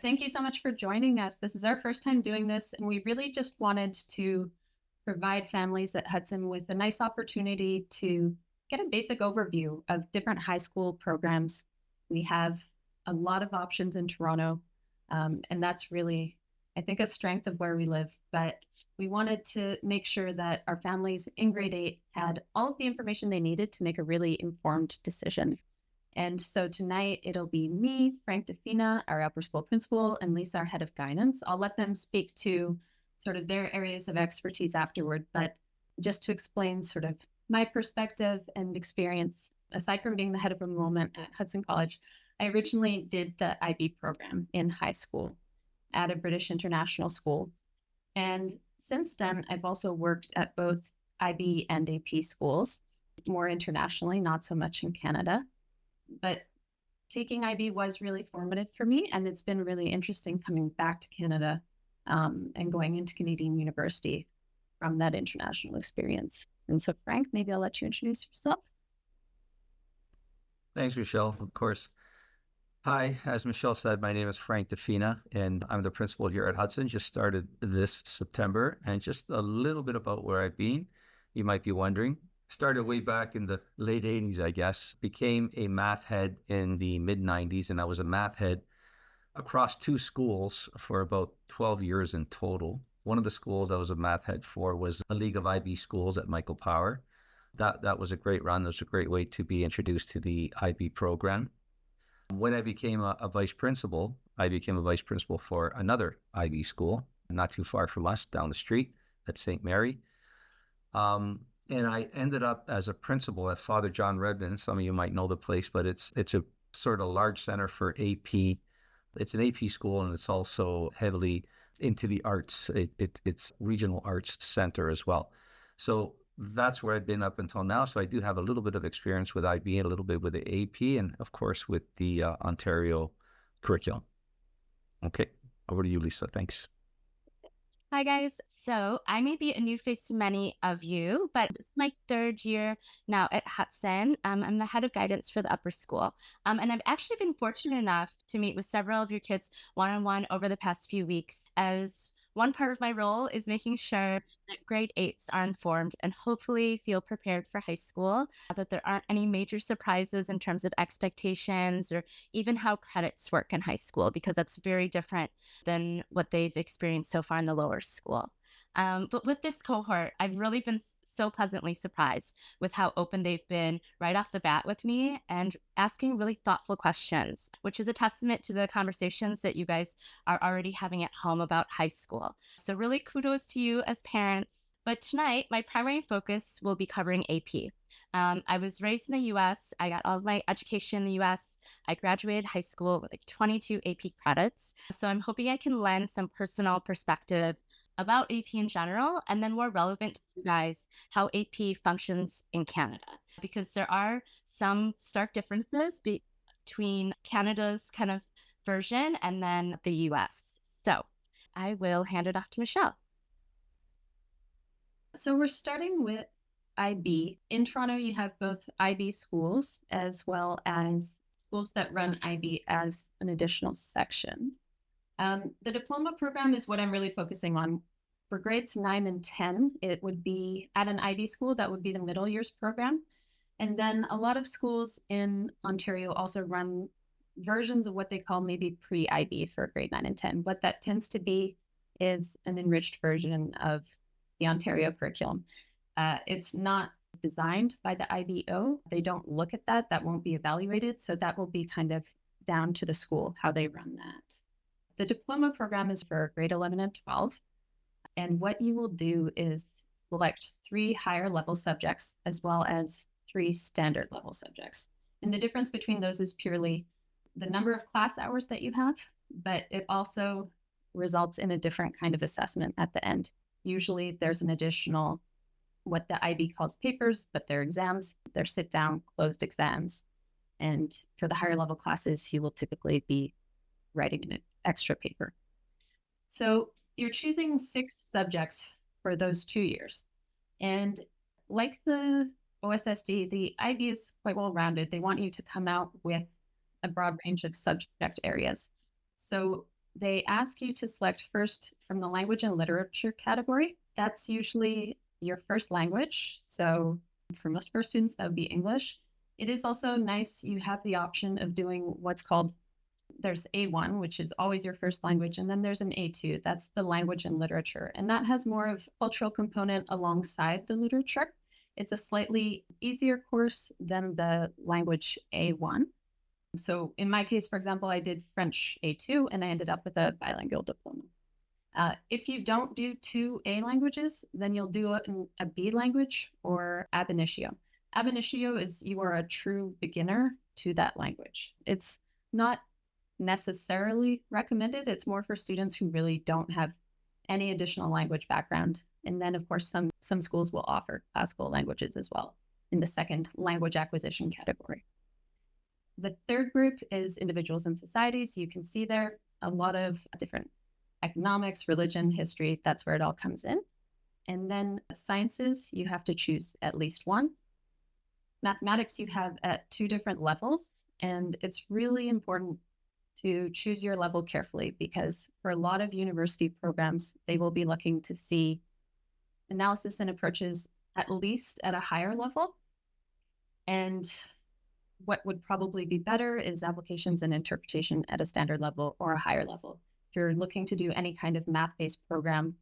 Thank you so much for joining us. This is our first time doing this, and we really just wanted to provide families at Hudson with a nice opportunity to get a basic overview of different high school programs. We have a lot of options in Toronto, and that's really, I think, a strength of where we live. But we wanted to make sure that our families in grade 8 had all of the information they needed to make a really informed decision. And so tonight it'll be me, Frank DeFina, our upper school principal, and Lisa, our head of guidance. I'll let them speak to sort of their areas of expertise afterward, but just to explain sort of my perspective and experience, aside from being the head of enrollment at Hudson College, I originally did the IB program in high school at a British international school. And since then, I've also worked at both IB and AP schools, more internationally, not so much in Canada. But taking IB was really formative for me, and it's been really interesting coming back to Canada and going into Canadian University from that international experience. And so, Frank, maybe I'll let you introduce yourself. Thanks, Michelle. Of course. Hi, as Michelle said, my name is Frank DeFina, and I'm the principal here at Hudson. Just started this September, and just a little bit about where I've been. You might be wondering. Started way back in the late 80s, I guess. Became a math head in the mid 90s, and I was a math head across two schools for about 12 years in total. One of the schools I was a math head for was a League of IB Schools at Michael Power. That was a great run. It was a great way to be introduced to the IB program. When I became a vice principal, I became a vice principal for another IB school, not too far from us, down the street at St. Mary. And I ended up as a principal at Father John Redmond. Some of you might know the place, but it's a sort of large center for AP. It's an AP school, and it's also heavily into the arts. It's regional arts center as well. So that's where I've been up until now. So I do have a little bit of experience with IB and a little bit with the AP, and of course with the Ontario curriculum. Okay, over to you, Lisa. Thanks. Hi, guys. So I may be a new face to many of you, but it's my third year now at Hudson. I'm the head of guidance for the upper school. And I've actually been fortunate enough to meet with several of your kids one-on-one over the past few weeks, as one part of my role is making sure that grade 8s are informed and hopefully feel prepared for high school, that there aren't any major surprises in terms of expectations or even how credits work in high school, because that's very different than what they've experienced so far in the lower school. But with this cohort, I've really been so pleasantly surprised with how open they've been right off the bat with me and asking really thoughtful questions, which is a testament to the conversations that you guys are already having at home about high school. So really kudos to you as parents. But tonight, my primary focus will be covering AP. I was raised in the US. I got all of my education in the US. I graduated high school with like 22 AP credits. So I'm hoping I can lend some personal perspective about AP in general, and then more relevant to you guys, how AP functions in Canada, because there are some stark differences between Canada's kind of version and then the US. So I will hand it off to Michelle. So we're starting with IB. In Toronto, you have both IB schools as well as schools that run IB as an additional section. The diploma program is what I'm really focusing on. For grades 9 and 10, it would be at an IB school. That would be the middle years program. And then a lot of schools in Ontario also run versions of what they call maybe pre-IB for grade 9 and 10. What that tends to be is an enriched version of the Ontario curriculum. It's not designed by the IBO. They don't look at that. That won't be evaluated. So that will be kind of down to the school, how they run that. The diploma program is for grade 11 and 12. And what you will do is select 3 higher level subjects as well as 3 standard level subjects. And the difference between those is purely the number of class hours that you have, but it also results in a different kind of assessment at the end. Usually there's an additional, what the IB calls papers, but they're exams. They're sit down, closed exams. And for the higher level classes, you will typically be writing an extra paper. So you're choosing 6 subjects for those 2 years. And like the OSSD, the IB is quite well-rounded. They want you to come out with a broad range of subject areas. So they ask you to select first from the language and literature category. That's usually your first language. So for most first students, that would be English. It is also nice you have the option of doing what's called, there's A1, which is always your first language, and then there's an A2, that's the language and literature. And that has more of cultural component alongside the literature. It's a slightly easier course than the language A1. So in my case, for example, I did French A2 and I ended up with a bilingual diploma. If you don't do two A languages, then you'll do a B language or ab initio. Ab initio is you are a true beginner to that language. It's not necessarily recommended. It's more for students who really don't have any additional language background. And then, of course, some schools will offer classical languages as well in the second language acquisition category. The third group is individuals and societies. You can see there a lot of different economics, religion, history. That's where it all comes in. And then sciences, you have to choose at least one. Mathematics, you have at two different levels. And it's really important to choose your level carefully because for a lot of university programs, they will be looking to see analysis and approaches at least at a higher level. And what would probably be better is applications and interpretation at a standard level or a higher level. If you're looking to do any kind of math-based program,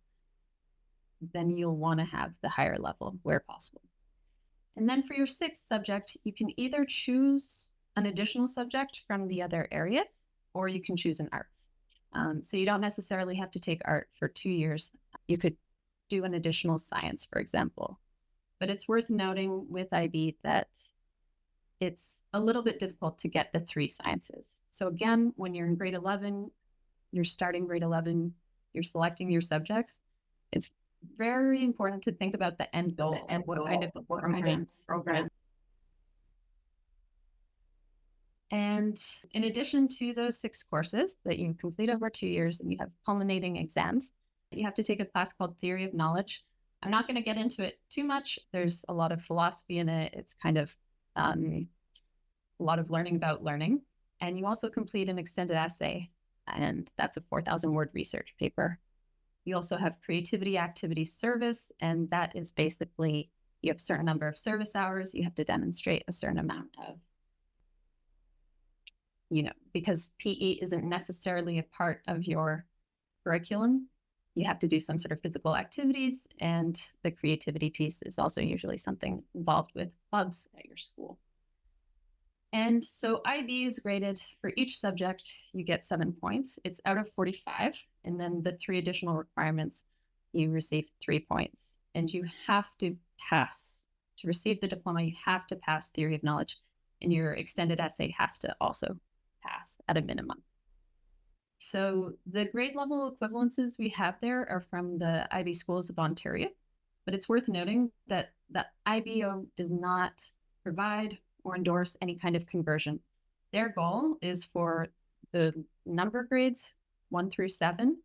then you'll want to have the higher level where possible. And then for your sixth subject, you can either choose an additional subject from the other areas, or you can choose an arts. So you don't necessarily have to take art for 2 years. You could do an additional science, for example. But it's worth noting with IB that it's a little bit difficult to get the 3 sciences. So again, when you're in grade 11, you're starting grade 11, you're selecting your subjects. It's very important to think about the end goal and what kind of programs. And in addition to those 6 courses that you complete over 2 years and you have culminating exams, you have to take a class called Theory of Knowledge. I'm not going to get into it too much. There's a lot of philosophy in it. It's kind of a lot of learning about learning. And you also complete an extended essay, and that's a 4,000-word research paper. You also have creativity activity service, and that is basically you have a certain number of service hours. You have to demonstrate a certain amount of, because PE isn't necessarily a part of your curriculum, you have to do some sort of physical activities, and the creativity piece is also usually something involved with clubs at your school. And so IB is graded for each subject, you get 7 points. It's out of 45. And then the 3 additional requirements, you receive 3 points. And you have to pass. To receive the diploma, you have to pass Theory of Knowledge. And your extended essay has to also pass at a minimum. So the grade level equivalences we have there are from the IB schools of Ontario. But it's worth noting that the IBO does not provide or endorse any kind of conversion. Their goal is for the number grades 1 through 7,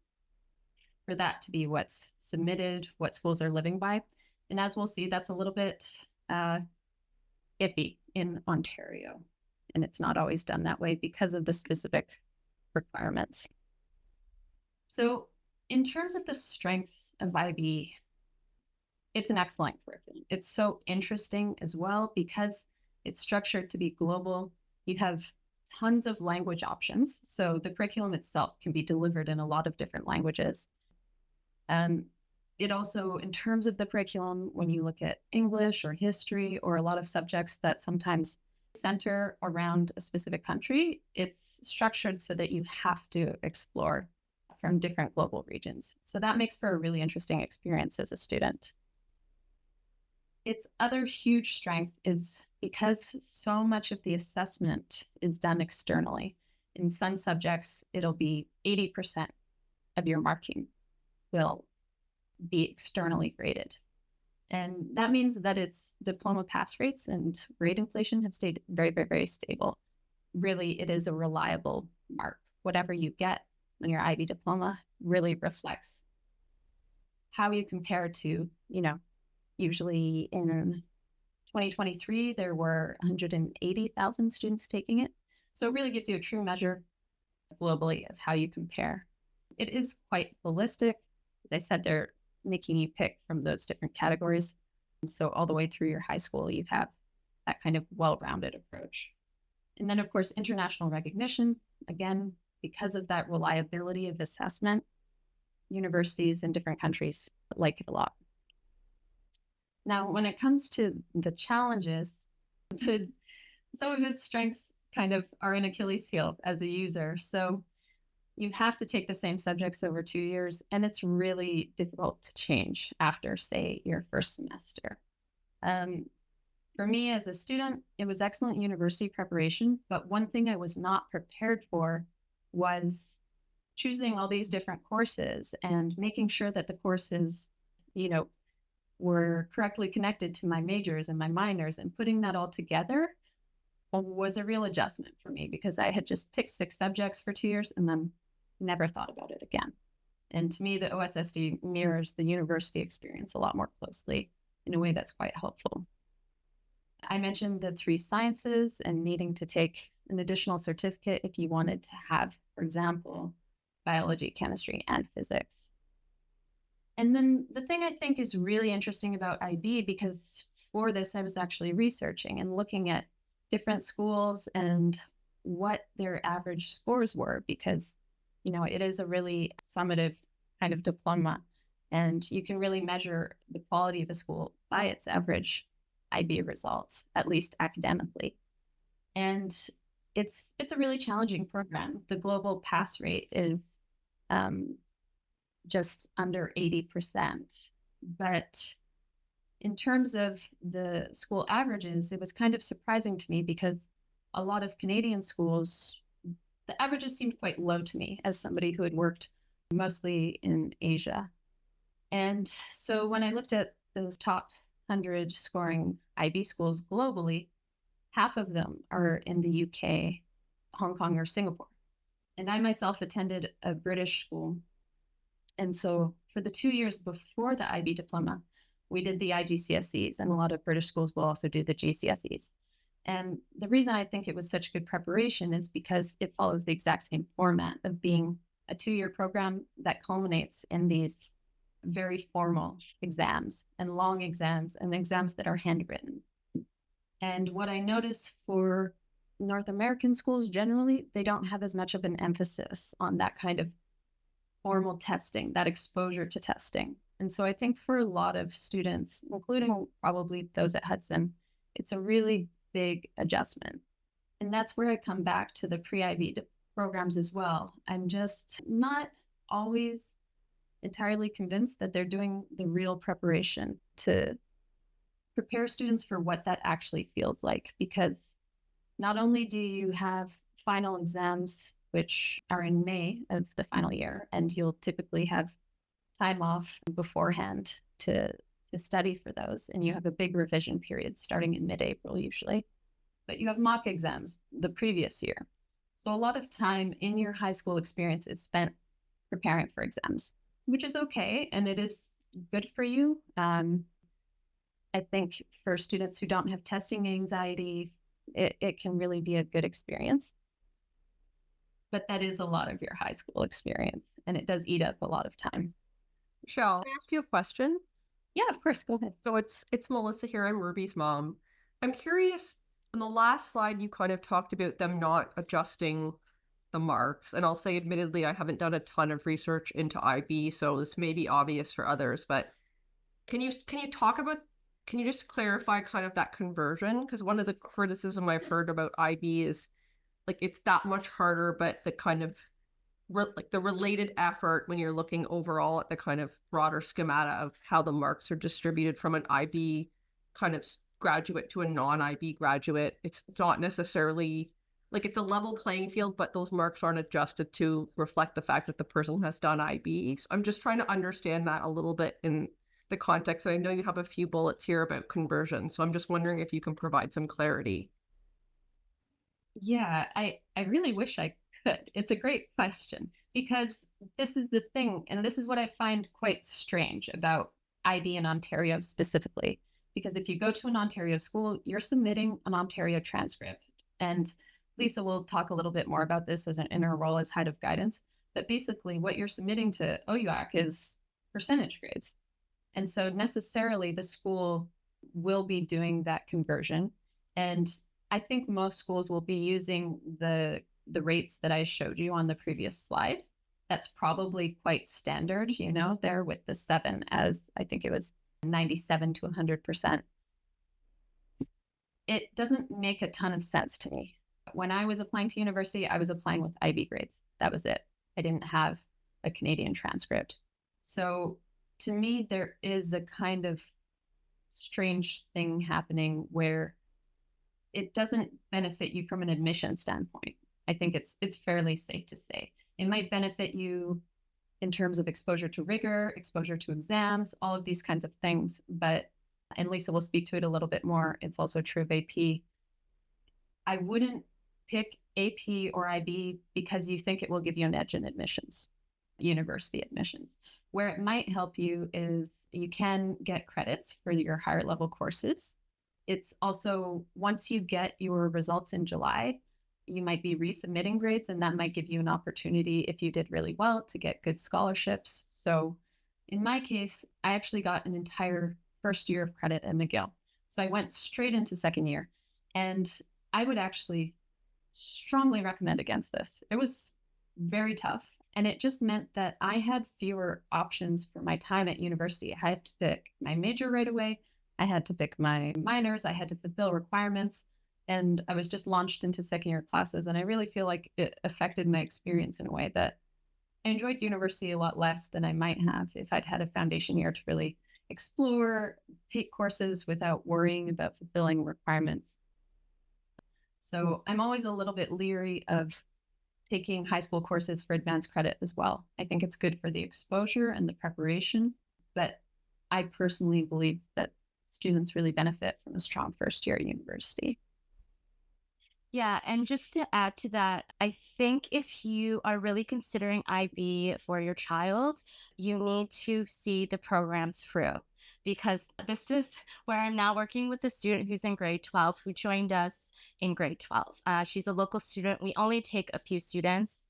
for that to be what's submitted, what schools are living by. And as we'll see, that's a little bit iffy in Ontario. And it's not always done that way because of the specific requirements. So in terms of the strengths of IB, it's an excellent curriculum. It's so interesting as well because it's structured to be global. You have tons of language options. So the curriculum itself can be delivered in a lot of different languages. It also, in terms of the curriculum, when you look at English or history or a lot of subjects that sometimes center around a specific country, it's structured so that you have to explore from different global regions. So that makes for a really interesting experience as a student. Its other huge strength is because so much of the assessment is done externally. In some subjects, it'll be 80% of your marking will be externally graded. And that means that its diploma pass rates and grade inflation have stayed very, very, very stable. Really, it is a reliable mark. Whatever you get on your IB diploma really reflects how you compare to, usually in 2023, there were 180,000 students taking it. So it really gives you a true measure globally of how you compare it is quite holistic. As I said, they're making you pick from those different categories. So all the way through your high school, you have that kind of well-rounded approach. And then, of course, international recognition. Again, because of that reliability of assessment, universities in different countries like it a lot. Now, when it comes to the challenges, some of its strengths kind of are an Achilles heel as a user. So you have to take the same subjects over 2 years, and it's really difficult to change after, say, your first semester. For me as a student, it was excellent university preparation, but one thing I was not prepared for was choosing all these different courses and making sure that the courses, were correctly connected to my majors and my minors, and putting that all together was a real adjustment for me because I had just picked 6 subjects for 2 years and then never thought about it again. And to me, the OSSD mirrors the university experience a lot more closely in a way that's quite helpful. I mentioned the 3 sciences and needing to take an additional certificate if you wanted to have, for example, biology, chemistry, and physics. And then the thing I think is really interesting about IB, because for this I was actually researching and looking at different schools and what their average scores were, because it is a really summative kind of diploma, and you can really measure the quality of a school by its average IB results, at least academically. And it's a really challenging program. The global pass rate is just under 80%. But in terms of the school averages, it was kind of surprising to me because a lot of Canadian schools, the averages seemed quite low to me as somebody who had worked mostly in Asia. And so when I looked at those top 100 scoring IB schools globally, half of them are in the UK, Hong Kong, or Singapore. And I myself attended a British school. And so for the 2 years before the IB diploma, we did the IGCSEs, and a lot of British schools will also do the GCSEs. And the reason I think it was such good preparation is because it follows the exact same format of being a 2-year program that culminates in these very formal exams and long exams and exams that are handwritten. And what I notice for North American schools generally, they don't have as much of an emphasis on that kind of formal testing, that exposure to testing. And so I think for a lot of students, including probably those at Hudson, it's a really big adjustment. And that's where I come back to the pre-IB programs as well. I'm just not always entirely convinced that they're doing the real preparation to prepare students for what that actually feels like, because not only do you have final exams, which are in May of the final year, and you'll typically have time off beforehand to study for those, and you have a big revision period starting in mid-April usually, but you have mock exams the previous year. So a lot of time in your high school experience is spent preparing for exams, which is okay, and it is good for you. I think for students who don't have testing anxiety, it can really be a good experience. But that is a lot of your high school experience, and it does eat up a lot of time. Michelle, can I ask you a question? Yeah, of course, go ahead. So it's Melissa here. I'm Ruby's mom. I'm curious, on the last slide, you kind of talked about them not adjusting the marks. And I'll say, admittedly, I haven't done a ton of research into IB, so this may be obvious for others, but can you just clarify kind of that conversion? Because one of the criticism I've heard about IB is like it's that much harder, but the kind of like the related effort when you're looking overall at the kind of broader schemata of how the marks are distributed from an IB kind of graduate to a non-IB graduate, it's not necessarily like it's a level playing field, but those marks aren't adjusted to reflect the fact that the person has done IB. So I'm just trying to understand that a little bit in the context. I know you have a few bullets here about conversion, so I'm just wondering if you can provide some clarity. Yeah, I really wish I could. It's a great question, because this is the thing, and this is what I find quite strange about IB in Ontario specifically, because if you go to an Ontario school, you're submitting an Ontario transcript. And Lisa will talk a little bit more about this as in her role as head of guidance. But basically, what you're submitting to OUAC is percentage grades. And so necessarily the school will be doing that conversion. And I think most schools will be using the rates that I showed you on the previous slide. That's probably quite standard, there with the 7, as I think it was 97 to 100%. It doesn't make a ton of sense to me. When I was applying to university, I was applying with IB grades. That was it. I didn't have a Canadian transcript. So to me, there is a kind of strange thing happening where it doesn't benefit you from an admission standpoint. I think it's fairly safe to say. It might benefit you in terms of exposure to rigor, exposure to exams, all of these kinds of things. But, and Lisa will speak to it a little bit more, it's also true of AP. I wouldn't pick AP or IB because you think it will give you an edge in admissions, university admissions. Where it might help you is you can get credits for your higher level courses. It's also, once you get your results in July, you might be resubmitting grades, and that might give you an opportunity, if you did really well, to get good scholarships. So in my case, I actually got an entire first year of credit at McGill. So I went straight into second year, and I would actually strongly recommend against this. It was very tough, and it just meant that I had fewer options for my time at university. I had to pick my major right away. I had to pick my minors. I had to fulfill requirements, and I was just launched into second year classes. And I really feel like it affected my experience in a way that I enjoyed university a lot less than I might have if I'd had a foundation year to really explore, take courses without worrying about fulfilling requirements. So I'm always a little bit leery of taking high school courses for advanced credit as well. I think it's good for the exposure and the preparation, but I personally believe that students really benefit from a strong first year at university. Yeah, and just to add to that, I think if you are really considering IB for your child, you need to see the program through, because this is where I'm now working with a student who's in grade 12 who joined us in grade 12. She's a local student. We only take a few students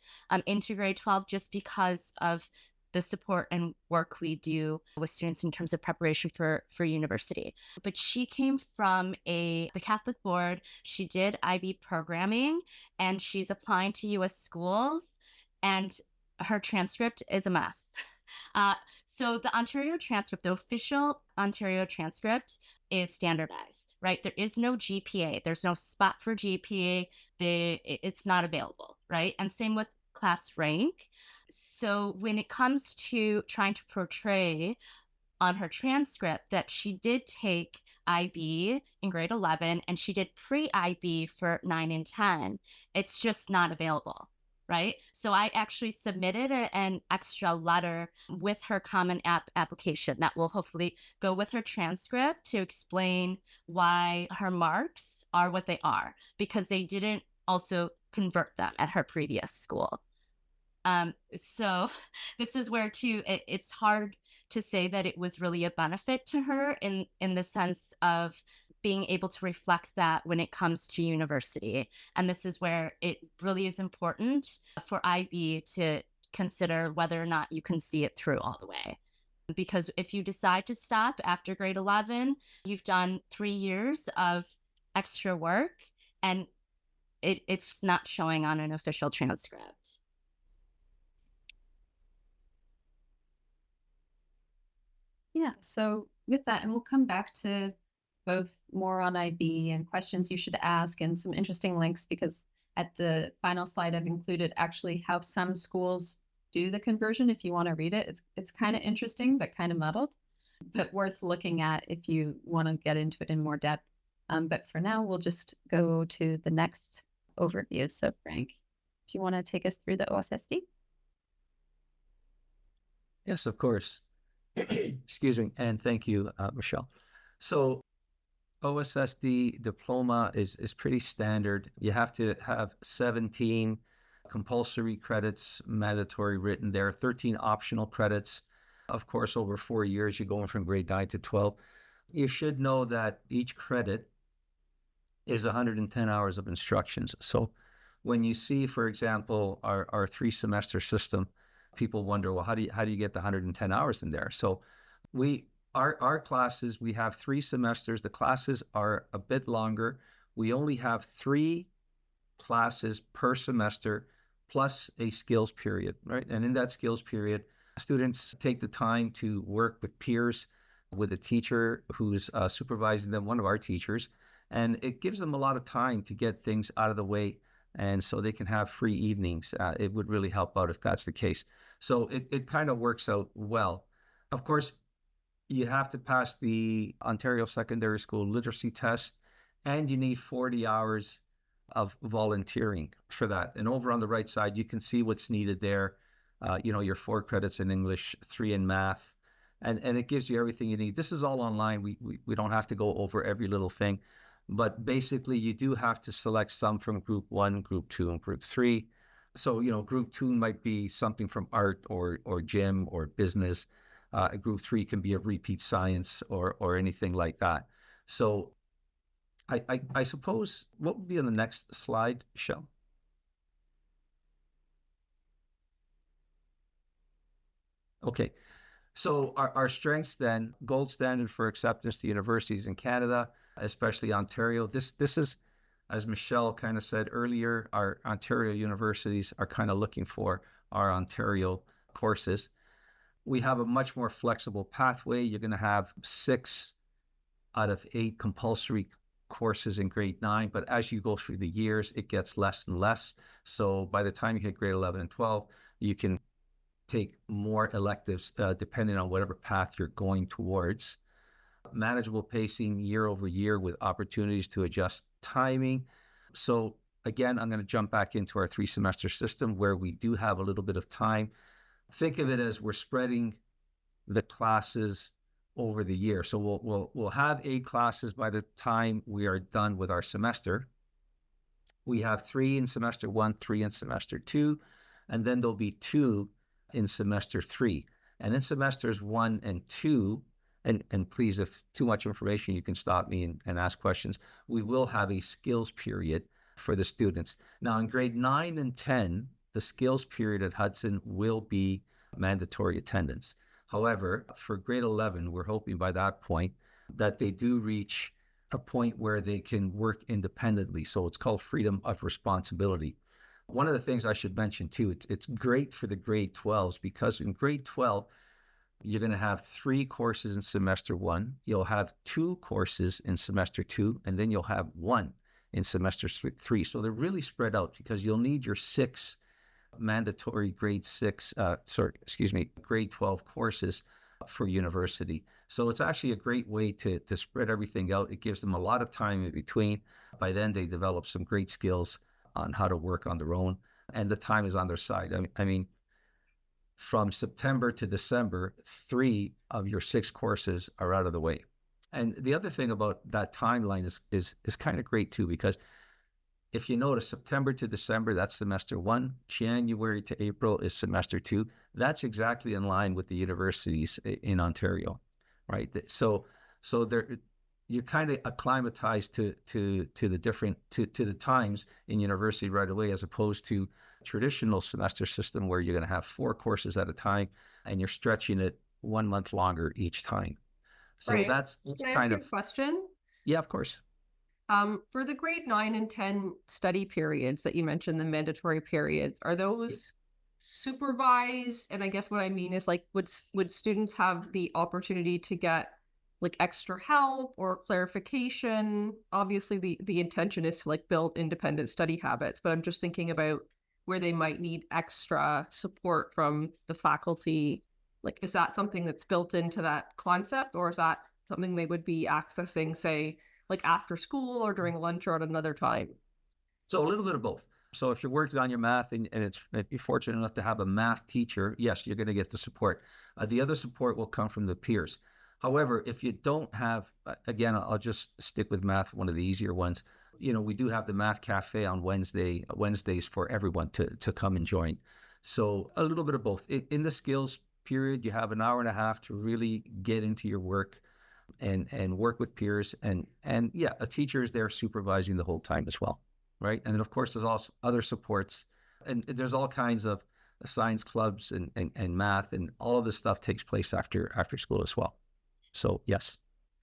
into grade 12 just because of the support and work we do with students in terms of preparation for university. But she came from the Catholic board. She did IB programming, and she's applying to US schools, and her transcript is a mess. So the Ontario transcript, the official Ontario transcript, is standardized, right? There is no GPA. There's no spot for GPA. It's not available, right? And same with class rank. So when it comes to trying to portray on her transcript that she did take IB in grade 11 and she did pre-IB for 9 and 10, it's just not available, right? So I actually submitted an extra letter with her Common App application that will hopefully go with her transcript to explain why her marks are what they are, because they didn't also convert them at her previous school. So this is where too, it's hard to say that it was really a benefit to her in the sense of being able to reflect that when it comes to university. And this is where it really is important for IB to consider whether or not you can see it through all the way. Because if you decide to stop after grade 11, you've done 3 years of extra work, and it's not showing on an official transcript. Yeah, so with that, and we'll come back to both more on IB and questions you should ask and some interesting links, because at the final slide, I've included actually how some schools do the conversion. If you want to read it, it's kind of interesting, but kind of muddled, but worth looking at if you want to get into it in more depth. But for now, we'll just go to the next overview. So Frank, do you want to take us through the OSSD? Yes, of course. Excuse me, and thank you, Michelle. So OSSD diploma is pretty standard. You have to have 17 compulsory credits, mandatory written. There are 13 optional credits. Of course, over 4 years, you're going from grade 9 to 12. You should know that each credit is 110 hours of instructions. So when you see, for example, our 3-semester system, people wonder, well, how do you get the 110 hours in there? So our classes, we have 3 semesters. The classes are a bit longer. We only have 3 classes per semester plus a skills period, right? And in that skills period, students take the time to work with peers, with a teacher who's supervising them, one of our teachers, and it gives them a lot of time to get things out of the way, and so they can have free evenings. It would really help out if that's the case. So it kind of works out well. Of course, you have to pass the Ontario Secondary School Literacy Test, and you need 40 hours of volunteering for that. And over on the right side, you can see what's needed there. Your 4 credits in English, 3 in math, and it gives you everything you need. This is all online. We don't have to go over every little thing, but basically you do have to select some from group 1, group 2, and group 3. So, group 2 might be something from art or gym or business. Group 3 can be a repeat science or anything like that. So I suppose, what would be on the next slide, Shell? Okay, so our strengths then, gold standard for acceptance to universities in Canada, especially Ontario. This is, as Michelle kind of said earlier, our Ontario universities are kind of looking for our Ontario courses. We have a much more flexible pathway. You're going to have 6 out of 8 compulsory courses in grade 9, but as you go through the years, it gets less and less. So by the time you hit grade 11 and 12, you can take more electives depending on whatever path you're going towards. Manageable pacing year over year with opportunities to adjust timing. So again, I'm going to jump back into our 3-semester system where we do have a little bit of time. Think of it as we're spreading the classes over the year. So we'll have 8 classes by the time we are done with our semester. We have 3 in semester 1, 3 in semester 2, and then there'll be 2 in semester 3. And in semesters 1 and 2, and please, if too much information, you can stop me and ask questions. We will have a skills period for the students. Now in grade 9 and 10, the skills period at Hudson will be mandatory attendance. However, for grade 11, we're hoping by that point that they do reach a point where they can work independently. So it's called freedom of responsibility. One of the things I should mention too, it's great for the grade 12s because in grade 12, you're going to have 3 courses in semester 1. You'll have 2 courses in semester 2, and then you'll have 1 in semester 3. So they're really spread out because you'll need your 6 mandatory grade 12 courses for university. So it's actually a great way to spread everything out. It gives them a lot of time in between. By then, they develop some great skills on how to work on their own, and the time is on their side. I mean, from September to December, 3 of your 6 courses are out of the way. And the other thing about that timeline is kind of great too, because if you notice, September to December, that's semester 1. January to April is semester 2. That's exactly in line with the universities in Ontario, right? So you're kind of acclimatized to the times in university right away, as opposed to traditional semester system where you're going to have 4 courses at a time and you're stretching it 1 month longer each time. So Right. that's Can I kind ask you of a question? Yeah, of course. For the grade 9 and 10 study periods that you mentioned, the mandatory periods, are those supervised? And I guess what I mean is, like, would students have the opportunity to get like extra help or clarification? Obviously, the intention is to like build independent study habits, but I'm just thinking about where they might need extra support from the faculty. Like, is that something that's built into that concept, or is that something they would be accessing, say, like after school or during lunch or at another time? So a little bit of both. So if you're working on your math and you're fortunate enough to have a math teacher, yes, you're going to get the support. The other support will come from the peers. However, if you don't have, again, I'll just stick with math, one of the easier ones. We do have the math cafe on Wednesdays for everyone to come and join. So a little bit of both. In the skills period, you have an hour and a half to really get into your work and work with peers. And yeah, a teacher is there supervising the whole time as well. right? And then of course there's also other supports, and there's all kinds of science clubs and math, and all of this stuff takes place after school as well. So yes.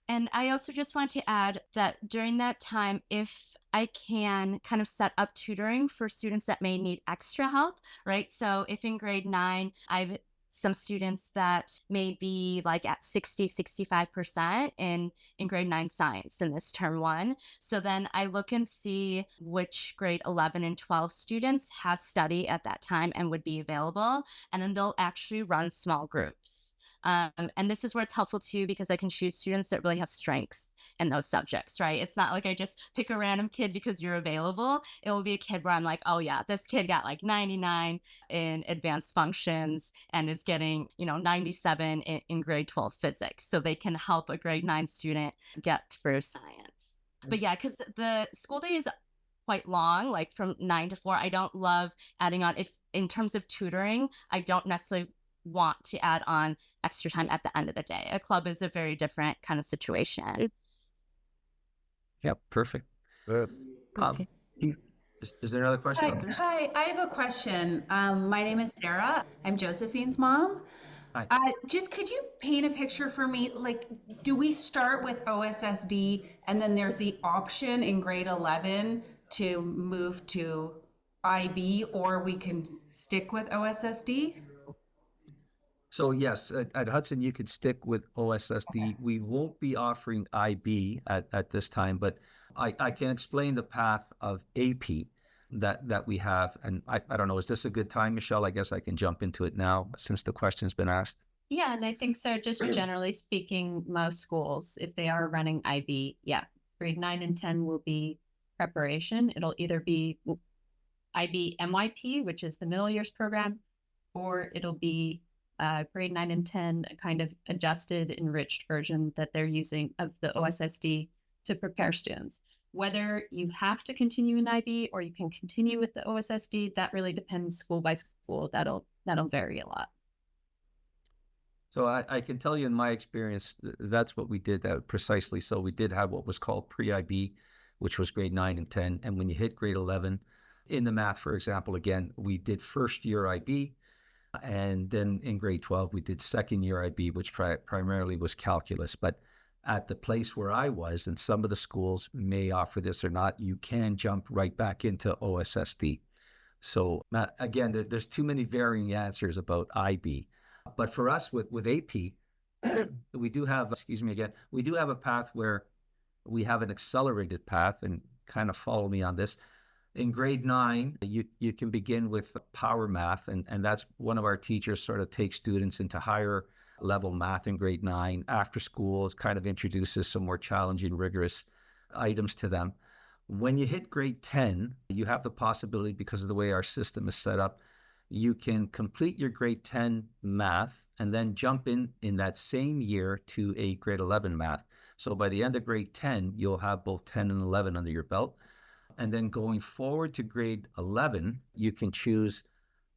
And I also just want to add that during that time, if I can kind of set up tutoring for students that may need extra help, right? So if in grade 9, I've some students that may be like at 65% in grade 9 science in this term 1. So then I look and see which grade 11 and 12 students have study at that time and would be available. And then they'll actually run small groups. And this is where it's helpful too, because I can choose students that really have strengths in those subjects, right? It's not like I just pick a random kid because you're available. It will be a kid where I'm like, oh yeah, this kid got like 99 in advanced functions and is getting, 97 in grade 12 physics. So they can help a grade 9 student get through science. But yeah, because the school day is quite long, like from 9 to 4. I don't love adding on, if in terms of tutoring, I don't necessarily want to add on extra time at the end of the day. A club is a very different kind of situation. Yep, perfect. Okay. Is there another question out there? Hi, I have a question. My name is Sarah. I'm Josephine's mom. Hi. Just could you paint a picture for me? Like, do we start with OSSD and then there's the option in grade 11 to move to IB, or we can stick with OSSD? So yes, at Hudson, you could stick with OSSD. We won't be offering IB at this time, but I can explain the path of AP that we have. And I don't know, is this a good time, Michelle? I guess I can jump into it now since the question's been asked. Yeah, and I think so. Just generally speaking, most schools, if they are running IB, yeah, grade 9 and 10 will be preparation. It'll either be IB MYP, which is the middle years program, or it'll be grade 9 and 10, a kind of adjusted, enriched version that they're using of the OSSD to prepare students. Whether you have to continue in IB or you can continue with the OSSD, that really depends school by school. That'll vary a lot. So I can tell you in my experience, that's what we did precisely. So we did have what was called pre-IB, which was grade 9 and 10. And when you hit grade 11, in the math, for example, again, we did first year IB. And then in grade 12, we did second year IB, which primarily was calculus. But at the place where I was, and some of the schools may offer this or not, you can jump right back into OSSD. So again, there's too many varying answers about IB. But for us with AP, we do have, we do have a path where we have an accelerated path, and kind of follow me on this. In grade 9, you can begin with power math, and that's one of our teachers sort of takes students into higher level math in grade 9. After school, it kind of introduces some more challenging, rigorous items to them. When you hit grade 10, you have the possibility, because of the way our system is set up, you can complete your grade 10 math and then jump in that same year to a grade 11 math. So by the end of grade 10, you'll have both 10 and 11 under your belt. And then going forward to grade 11, you can choose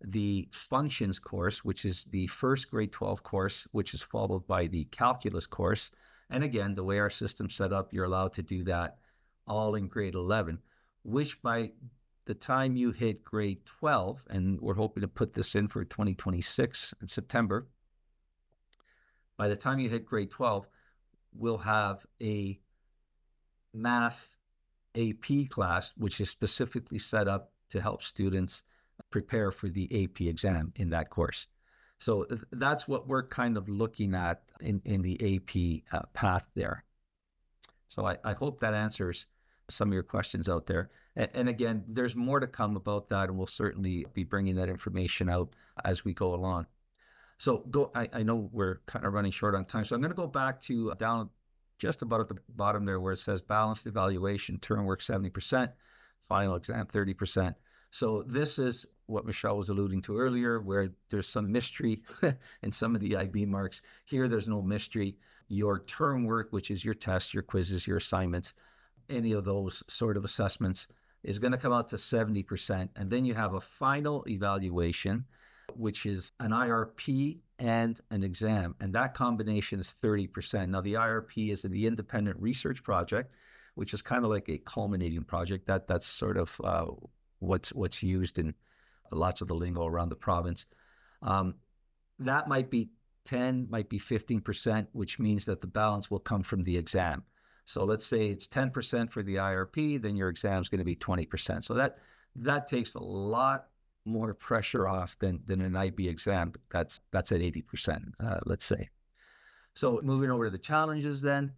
the functions course, which is the first grade 12 course, which is followed by the calculus course. And again, the way our system's set up, you're allowed to do that all in grade 11, which by the time you hit grade 12, and we're hoping to put this in for 2026 in September, by the time you hit grade 12, we'll have a math AP class, which is specifically set up to help students prepare for the AP exam in that course. So that's what we're kind of looking at in the AP path there. So I hope that answers some of your questions out there. And again, there's more to come about that, and we'll certainly be bringing that information out as we go along. So I know we're kind of running short on time, so I'm going to go back to down just about at the bottom there where it says balanced evaluation, term work 70%, final exam 30%. So this is what Michelle was alluding to earlier, where there's some mystery in some of the IB marks. Here, there's no mystery. Your term work, which is your tests, your quizzes, your assignments, any of those sort of assessments, is going to come out to 70%. And then you have a final evaluation, which is an IRP and an exam. And that combination is 30%. Now, the IRP is the independent research project, which is kind of like a culminating project. That's sort of what's used in lots of the lingo around the province. That might be 10, might be 15%, which means that the balance will come from the exam. So let's say it's 10% for the IRP, then your exam is going to be 20%. So that takes a lot more pressure off than an IB exam. That's at 80%, let's say. So moving over to the challenges then.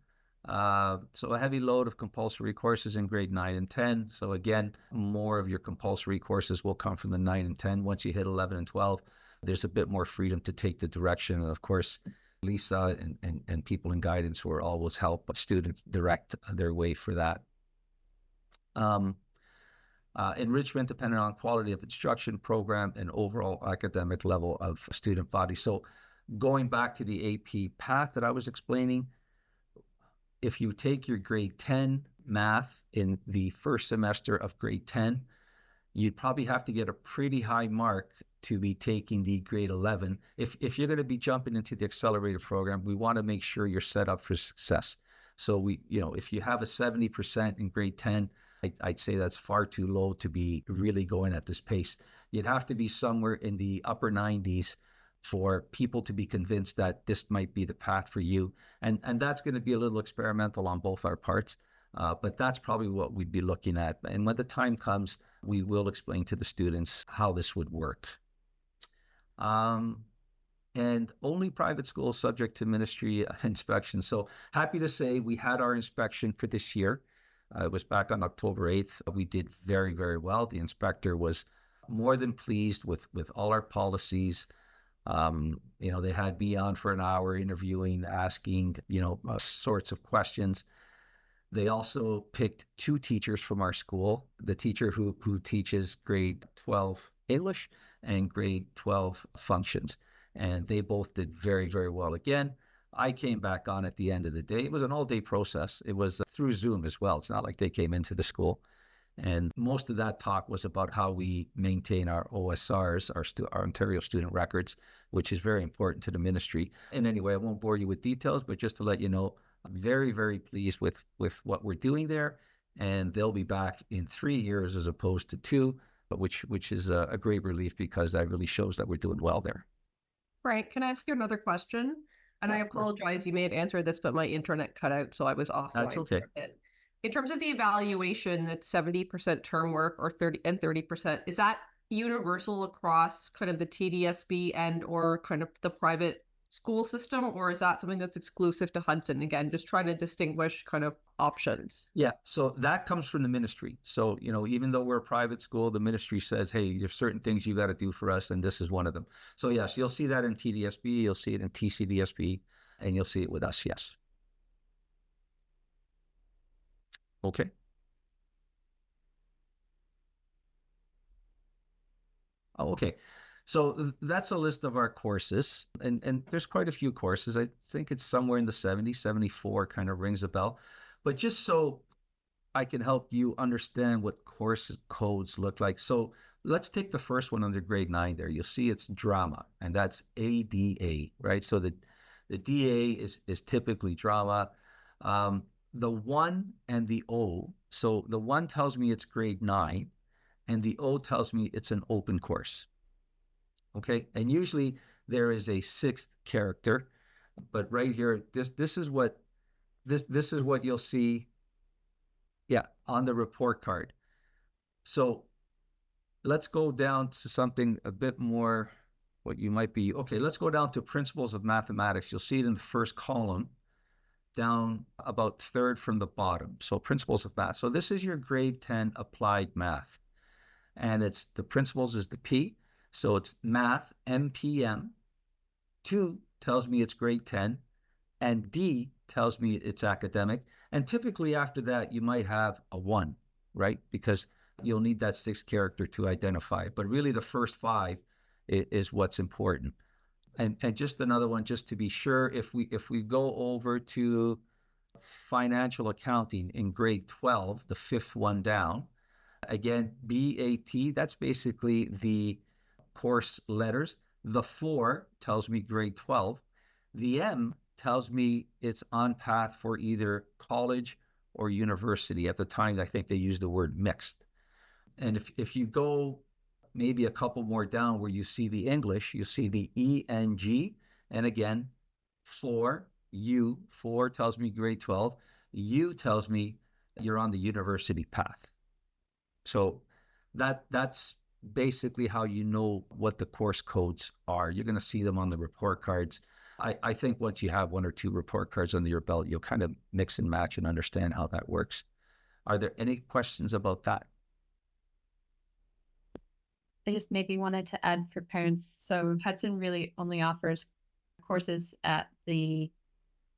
So a heavy load of compulsory courses in grade 9 and 10. So again, more of your compulsory courses will come from the 9 and 10. Once you hit 11 and 12, there's a bit more freedom to take the direction. And of course, Lisa and people in guidance will always help students direct their way for that. Enrichment depending on quality of instruction, program, and overall academic level of student body. So going back to the AP path that I was explaining, if you take your grade 10 math in the first semester of grade 10, you'd probably have to get a pretty high mark to be taking the grade 11. If you're going to be jumping into the accelerated program, we want to make sure you're set up for success. So if you have a 70% in grade 10, I'd say that's far too low to be really going at this pace. You'd have to be somewhere in the upper 90s for people to be convinced that this might be the path for you. And that's going to be a little experimental on both our parts, but that's probably what we'd be looking at. And when the time comes, we will explain to the students how this would work. And only private schools subject to ministry inspection. So happy to say we had our inspection for this year. It was back on October 8th. We did very, very well. The inspector was more than pleased with all our policies. They had me on for an hour interviewing, asking, sorts of questions. They also picked 2 teachers from our school, the teacher who teaches grade 12 English and grade 12 functions. And they both did very, very well. Again, I came back on at the end of the day. It was an all-day process. It was through Zoom as well. It's not like they came into the school. And most of that talk was about how we maintain our OSRs, our Ontario student records, which is very important to the ministry. And anyway, I won't bore you with details, but just to let you know, I'm very, very pleased with what we're doing there. And they'll be back in 3 years as opposed to 2, but which is a great relief because that really shows that we're doing well there. Frank, can I ask you another question? And I apologize, you may have answered this, but my internet cut out, so I was offline. That's okay. For a bit. In terms of the evaluation, that's 70% term work or 30%, is that universal across kind of the TDSB and or kind of the private school system, or is that something that's exclusive to Hudson? Again, just trying to distinguish kind of options. Yeah, so that comes from the ministry. So, even though we're a private school, the ministry says, hey, there's certain things you got to do for us, and this is one of them. So yes, you'll see that in TDSB, you'll see it in TCDSB, and you'll see it with us, yes. Okay. Oh, okay. So that's a list of our courses, and there's quite a few courses. I think it's somewhere in the 70, 74 kind of rings a bell. But just so I can help you understand what course codes look like. So let's take the first one under grade 9 there. You'll see it's drama, and that's ADA, right? So the DA is typically drama. The 1 and the O, so the 1 tells me it's grade 9, and the O tells me it's an open course. Okay, and usually there is a 6th character, but right here, this is what you'll see, yeah, on the report card. So let's go down to something a bit more, what you might be, okay, let's go down to principles of mathematics. You'll see it in the first column, down about 3rd from the bottom. So principles of math. So this is your grade 10 applied math, and it's the principles is the P. So it's math, MPM. 2 tells me it's grade 10, and D tells me it's academic. And typically after that, you might have a 1, right? Because you'll need that 6th character to identify it. But really the first 5 is what's important. And just another one, just to be sure, if we go over to financial accounting in grade 12, the 5th one down, again, BAT, that's basically the course letters. The 4 tells me grade 12. The M tells me it's on path for either college or university. At the time, I think they used the word mixed. And if you go maybe a couple more down where you see the English, you see the ENG. And again, four tells me grade 12. U tells me you're on the university path. So that's basically how you know what the course codes are. You're going to see them on the report cards. I think once you have one or two report cards under your belt, you'll kind of mix and match and understand how that works. Are there any questions about that? I just maybe wanted to add for parents. So Hudson really only offers courses at the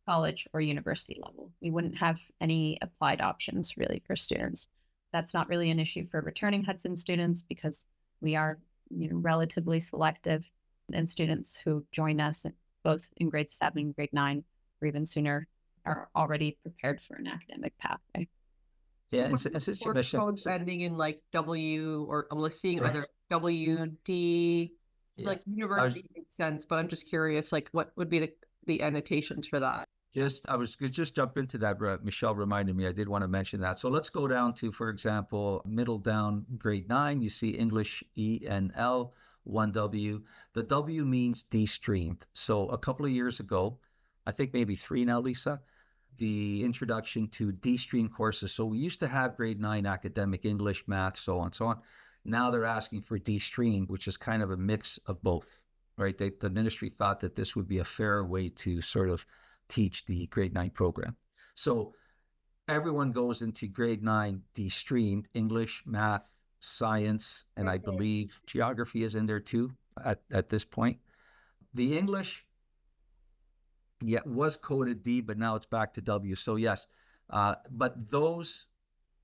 college or university level. We wouldn't have any applied options really for students. That's not really an issue for returning Hudson students because we are, relatively selective, and students who join us both in grade 7, grade 9, or even sooner are already prepared for an academic pathway. Yeah, and since you mentioned codes ending in like W, or I'm seeing other WD. It's like university makes sense, but I'm just curious, like what would be the annotations for that? I was just jump into that. Michelle reminded me. I did want to mention that. So let's go down to, for example, middle down, grade 9. You see English ENL 1W. The W means de-streamed. So a couple of years ago, I think maybe 3 now, Lisa, the introduction to de-stream courses. So we used to have grade 9 academic English, math, so on, so on. Now they're asking for de-stream, which is kind of a mix of both, right? The ministry thought that this would be a fair way to sort of teach the grade 9 program. So everyone goes into grade 9 de-streamed, English, math, science, and I believe geography is in there too at this point. The English, was coded D, but now it's back to W. So yes, but those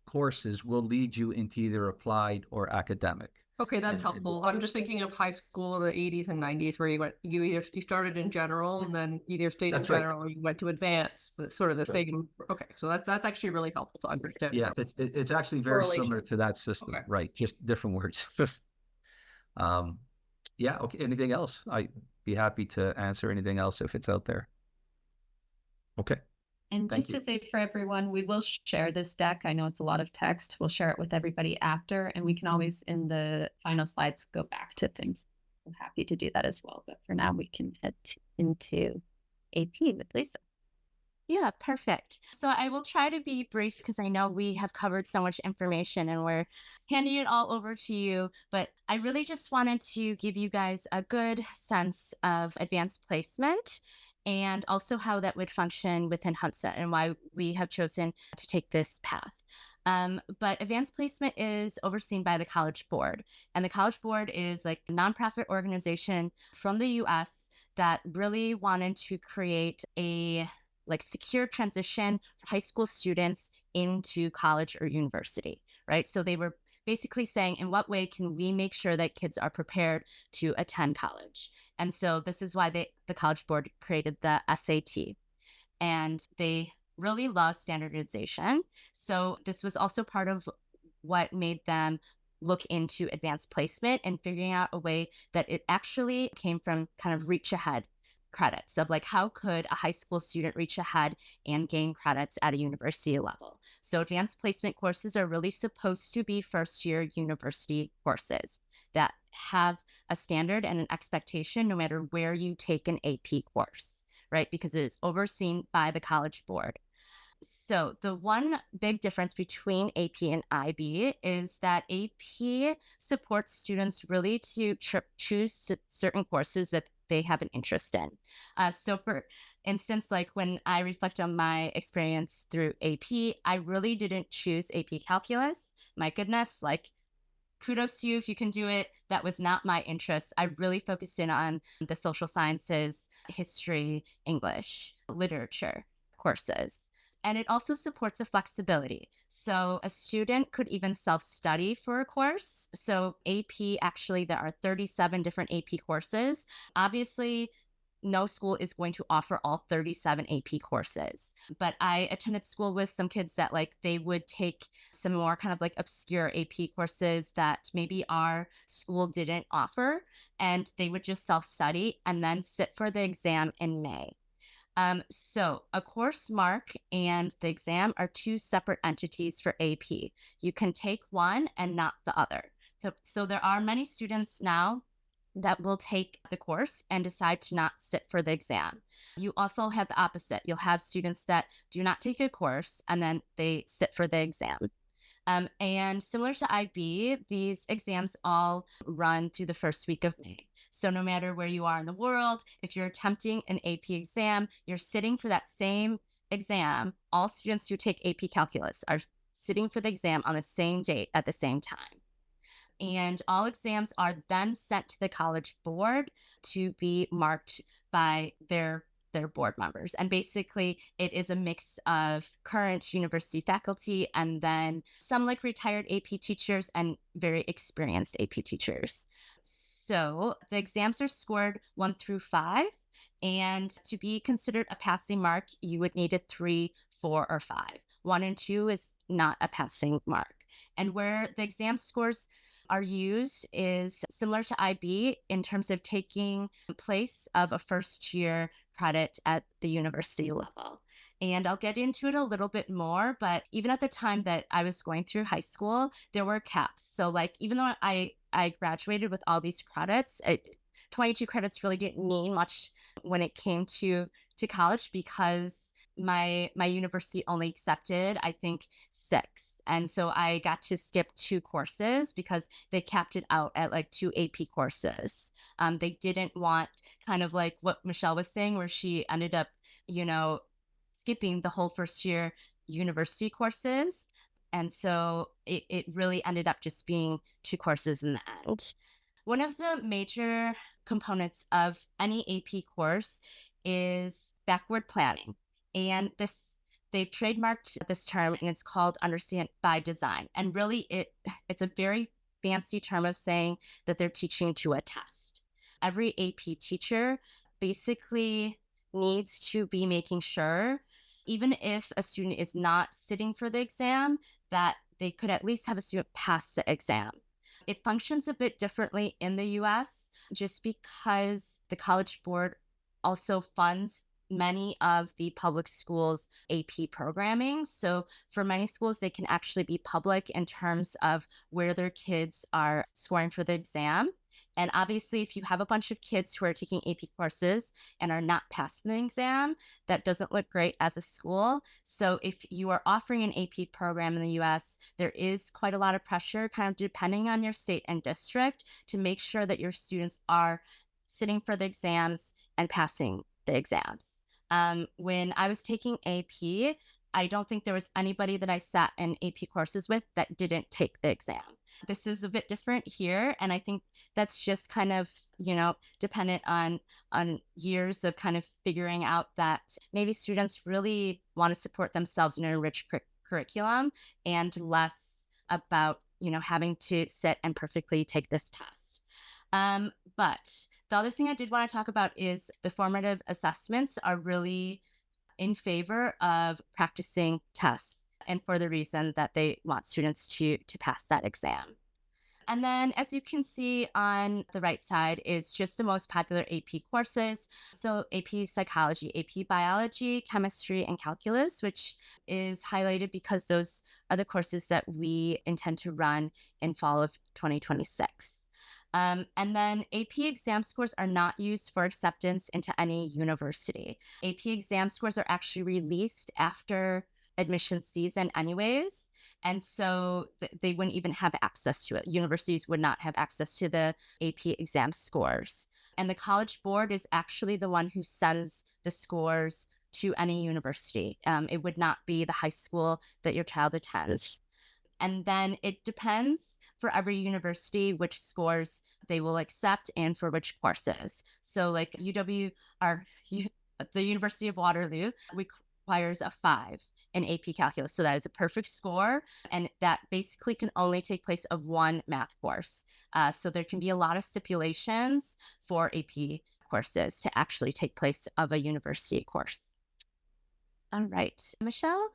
courses will lead you into either applied or academic. Okay, that's helpful. I'm just thinking of high school in the 80s and 90s where you started in general and then you either stayed in general or you went to advanced. But sort of the same. Okay, so that's actually really helpful to understand. Yeah, it's actually very similar to that system, right? Just different words. Yeah. Okay. Anything else? I'd be happy to answer anything else if it's out there. Okay. And just to say for everyone, we will share this deck. I know it's a lot of text. We'll share it with everybody after, and we can always, in the final slides, go back to things. I'm happy to do that as well. But for now, we can head into AP with Lisa. Yeah, perfect. So I will try to be brief because I know we have covered so much information and we're handing it all over to you. But I really just wanted to give you guys a good sense of advanced placement and also how that would function within Hudson and why we have chosen to take this path. But advanced placement is overseen by the College Board. And the College Board is like a nonprofit organization from the US that really wanted to create a secure transition for high school students into college or university, right? So they were basically saying, in what way can we make sure that kids are prepared to attend college? And so this is why the College Board created the SAT. And they really love standardization. So this was also part of what made them look into advanced placement and figuring out a way that it actually came from kind of reach ahead credits of how could a high school student reach ahead and gain credits at a university level. So advanced placement courses are really supposed to be first year university courses that have a standard and an expectation no matter where you take an AP course, right? Because it is overseen by the College Board. So the one big difference between AP and IB is that AP supports students really to choose certain courses that they have an interest in. So for instance, when I reflect on my experience through AP, I really didn't choose AP Calculus. My goodness, kudos to you if you can do it. That was not my interest. I really focused in on the social sciences, history, English, literature courses. And it also supports the flexibility. So a student could even self-study for a course. So AP, actually, there are 37 different AP courses. Obviously, no school is going to offer all 37 AP courses. But I attended school with some kids that they would take some more kind of obscure AP courses that maybe our school didn't offer. And they would just self-study and then sit for the exam in May. So a course mark and the exam are two separate entities for AP. You can take one and not the other. So there are many students now that will take the course and decide to not sit for the exam. You also have the opposite. You'll have students that do not take a course and then they sit for the exam. And similar to IB, these exams all run through the first week of May. So no matter where you are in the world, if you're attempting an AP exam, you're sitting for that same exam. All students who take AP Calculus are sitting for the exam on the same date at the same time. And all exams are then sent to the college board to be marked by their board members. And basically, it is a mix of current university faculty and then some like retired AP teachers and very experienced AP teachers. So the exams are scored 1 through 5. And to be considered a passing mark, you would need a 3, 4, or 5. 1 and 2 is not a passing mark. And where the exam scores are used is similar to IB in terms of taking place of a first year credit at the university level. And I'll get into it a little bit more, but even at the time that I was going through high school, there were caps. So like, even though I graduated with all these credits, 22 credits really didn't mean much when it came to college because my university only accepted, I think, 6. And so I got to skip 2 courses because they capped it out at like 2 AP courses. They didn't want kind of like what Michelle was saying, where she ended up, skipping the whole first year university courses. And so it really ended up just being 2 courses in the end. One of the major components of any AP course is backward planning. And they've trademarked this term and it's called Understand by Design. And really it's a very fancy term of saying that they're teaching to a test. Every AP teacher basically needs to be making sure, even if a student is not sitting for the exam, that they could at least have a student pass the exam. It functions a bit differently in the US just because the College Board also funds many of the public schools' AP programming. So for many schools, they can actually be public in terms of where their kids are scoring for the exam. And obviously, if you have a bunch of kids who are taking AP courses and are not passing the exam, that doesn't look great as a school. So if you are offering an AP program in the US, there is quite a lot of pressure, kind of depending on your state and district, to make sure that your students are sitting for the exams and passing the exams. When I was taking AP, I don't think there was anybody that I sat in AP courses with that didn't take the exam. This is a bit different here, and I think that's just kind of, dependent on years of kind of figuring out that maybe students really want to support themselves in a rich curriculum and less about, having to sit and perfectly take this test. But the other thing I did want to talk about is the formative assessments are really in favor of practicing tests and for the reason that they want students to pass that exam. And then as you can see on the right side is just the most popular AP courses. So AP Psychology, AP Biology, Chemistry, and Calculus, which is highlighted because those are the courses that we intend to run in fall of 2026. And then AP exam scores are not used for acceptance into any university. AP exam scores are actually released after admission season anyways. And so they wouldn't even have access to it. Universities would not have access to the AP exam scores. And the College Board is actually the one who sends the scores to any university. It would not be the high school that your child attends. And then it depends for every university which scores they will accept and for which courses. So like the University of Waterloo requires a 5 in AP Calculus. So that is a perfect score. And that basically can only take place of one math course. So there can be a lot of stipulations for AP courses to actually take place of a university course. All right, Michelle?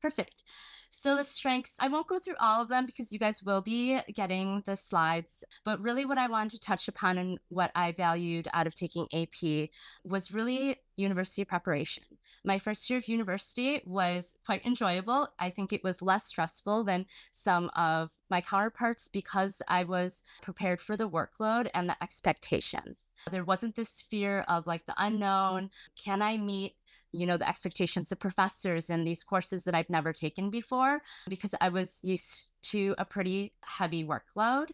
Perfect. So the strengths, I won't go through all of them because you guys will be getting the slides, but really what I wanted to touch upon and what I valued out of taking AP was really university preparation. My first year of university was quite enjoyable. I think it was less stressful than some of my counterparts because I was prepared for the workload and the expectations. There wasn't this fear of like the unknown. Can I meet the expectations of professors in these courses that I've never taken before because I was used to a pretty heavy workload.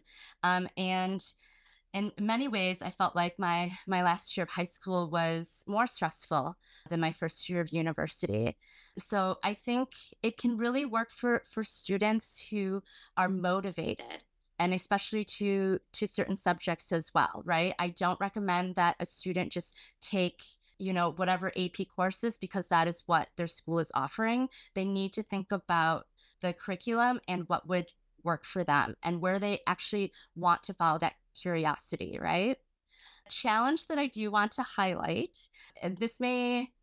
And in many ways, I felt like my last year of high school was more stressful than my first year of university. So I think it can really work for students who are motivated and especially to certain subjects as well, right? I don't recommend that a student just take whatever AP courses because that is what their school is offering. They need to think about the curriculum and what would work for them and where they actually want to follow that curiosity, right? A challenge that I do want to highlight, and this may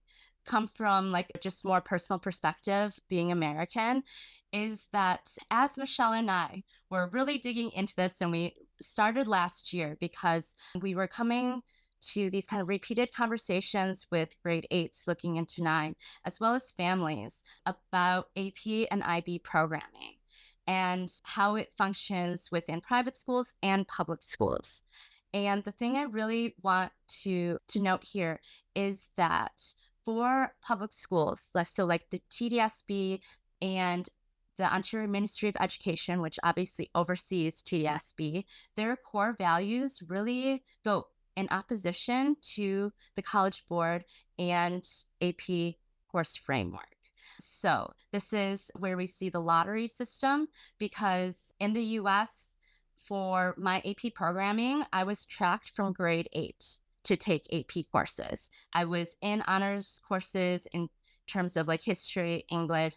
come from like just more personal perspective being American, is that as Michelle and I were really digging into this, and we started last year because we were coming to these kind of repeated conversations with grade eights looking into nine, as well as families about AP and IB programming and how it functions within private schools and public schools. And the thing I really want to note here is that for public schools, so like the TDSB and the Ontario Ministry of Education, which obviously oversees TDSB, their core values really go in opposition to the College Board and AP course framework. So this is where we see the lottery system because in the US, for my AP programming, I was tracked from grade 8 to take AP courses. I was in honors courses in terms of like history, English,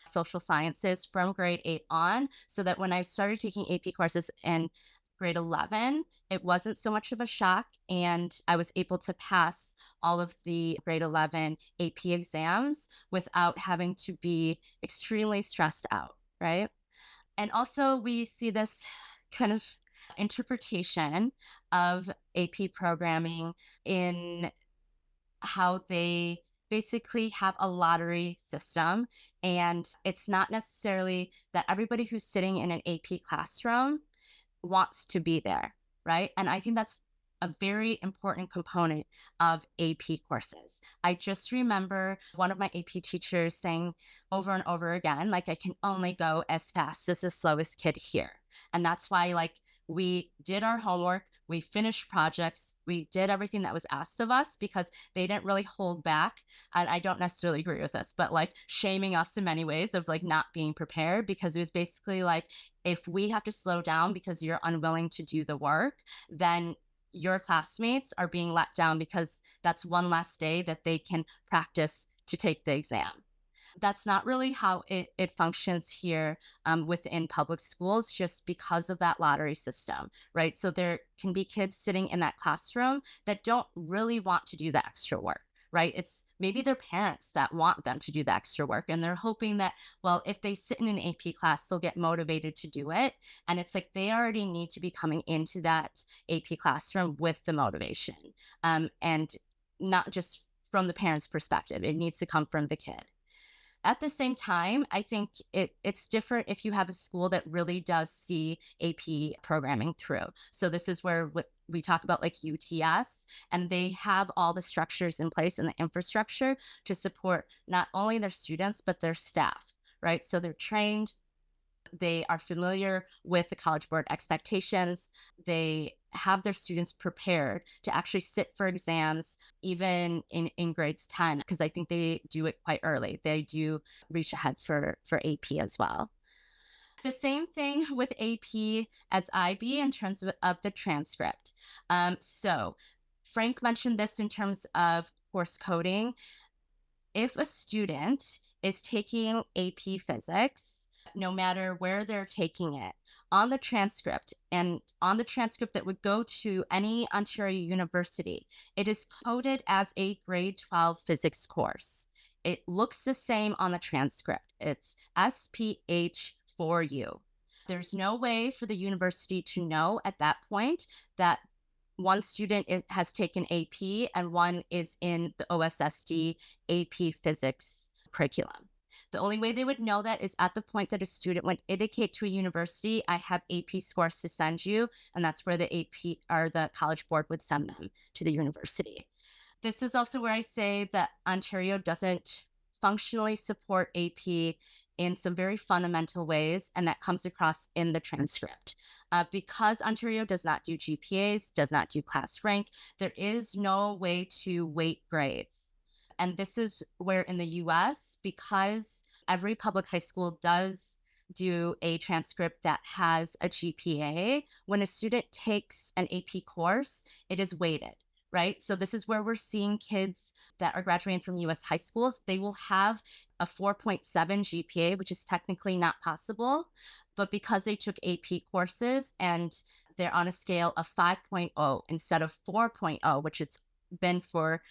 social sciences from grade 8 on, so that when I started taking AP courses in grade 11, it wasn't so much of a shock and I was able to pass all of the grade 11 AP exams without having to be extremely stressed out, right? And also we see this kind of interpretation of AP programming in how they basically have a lottery system. And it's not necessarily that everybody who's sitting in an AP classroom wants to be there, right? And I think that's a very important component of AP courses. I just remember one of my AP teachers saying over and over again, like, I can only go as fast as the slowest kid here. And that's why, like, we did our homework, we finished projects, we did everything that was asked of us because they didn't really hold back. And I don't necessarily agree with this, but like shaming us in many ways of like not being prepared, because it was basically like, if we have to slow down because you're unwilling to do the work, then your classmates are being let down because that's one less day that they can practice to take the exam. That's not really how it functions here within public schools, just because of that lottery system, right? So there can be kids sitting in that classroom that don't really want to do the extra work, right? It's maybe their parents that want them to do the extra work, and they're hoping that, well, if they sit in an AP class, they'll get motivated to do it. And it's like they already need to be coming into that AP classroom with the motivation, and not just from the parent's perspective. It needs to come from the kid. At the same time, I think it's different if you have a school that really does see AP programming through. So this is where we talk about like UTS, and they have all the structures in place and the infrastructure to support not only their students, but their staff, right? So they're trained, they are familiar with the College Board expectations, they have their students prepared to actually sit for exams even in grades 10, because I think they do it quite early. They do reach ahead for AP as well. The same thing with AP as IB in terms of the transcript. So Frank mentioned this in terms of course coding. If a student is taking AP physics, no matter where they're taking it, on the transcript that would go to any Ontario university, it is coded as a grade 12 physics course. It looks the same on the transcript. It's SPH for you. There's no way for the university to know at that point that one student has taken AP and one is in the OSSD AP physics curriculum. The only way they would know that is at the point that a student would indicate to a university, I have AP scores to send you, and that's where the AP or the College Board would send them to the university. This is also where I say that Ontario doesn't functionally support AP in some very fundamental ways, and that comes across in the transcript. Because Ontario does not do GPAs, does not do class rank, there is no way to weight grades. And this is where in the US, because every public high school does do a transcript that has a GPA, when a student takes an AP course, it is weighted, right? So this is where we're seeing kids that are graduating from US high schools, they will have a 4.7 GPA, which is technically not possible. But because they took AP courses and they're on a scale of 5.0 instead of 4.0, which it's been for,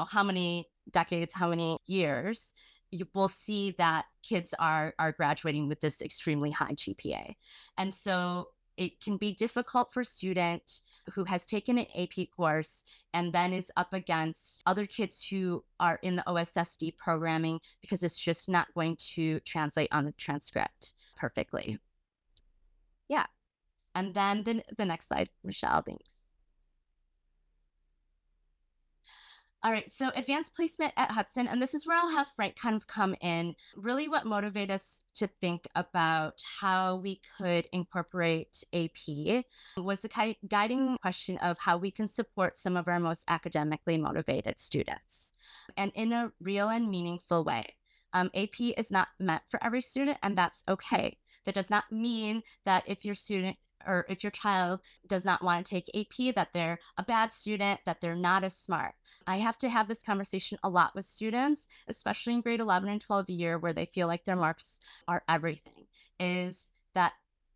how many decades, how many years, you will see that kids are graduating with this extremely high GPA. And so it can be difficult for a student who has taken an AP course and then is up against other kids who are in the OSSD programming because it's just not going to translate on the transcript perfectly. Yeah. And then the next slide, Michelle, thanks. All right, so advanced placement at Hudson, and this is where I'll have Frank kind of come in. Really what motivated us to think about how we could incorporate AP was the guiding question of how we can support some of our most academically motivated students, and in a real and meaningful way. AP is not meant for every student, and that's okay. That does not mean that if your student or if your child does not want to take AP, that they're a bad student, that they're not as smart. I have to have this conversation a lot with students, especially in grade 11 and 12 year, where they feel like their marks are everything, is that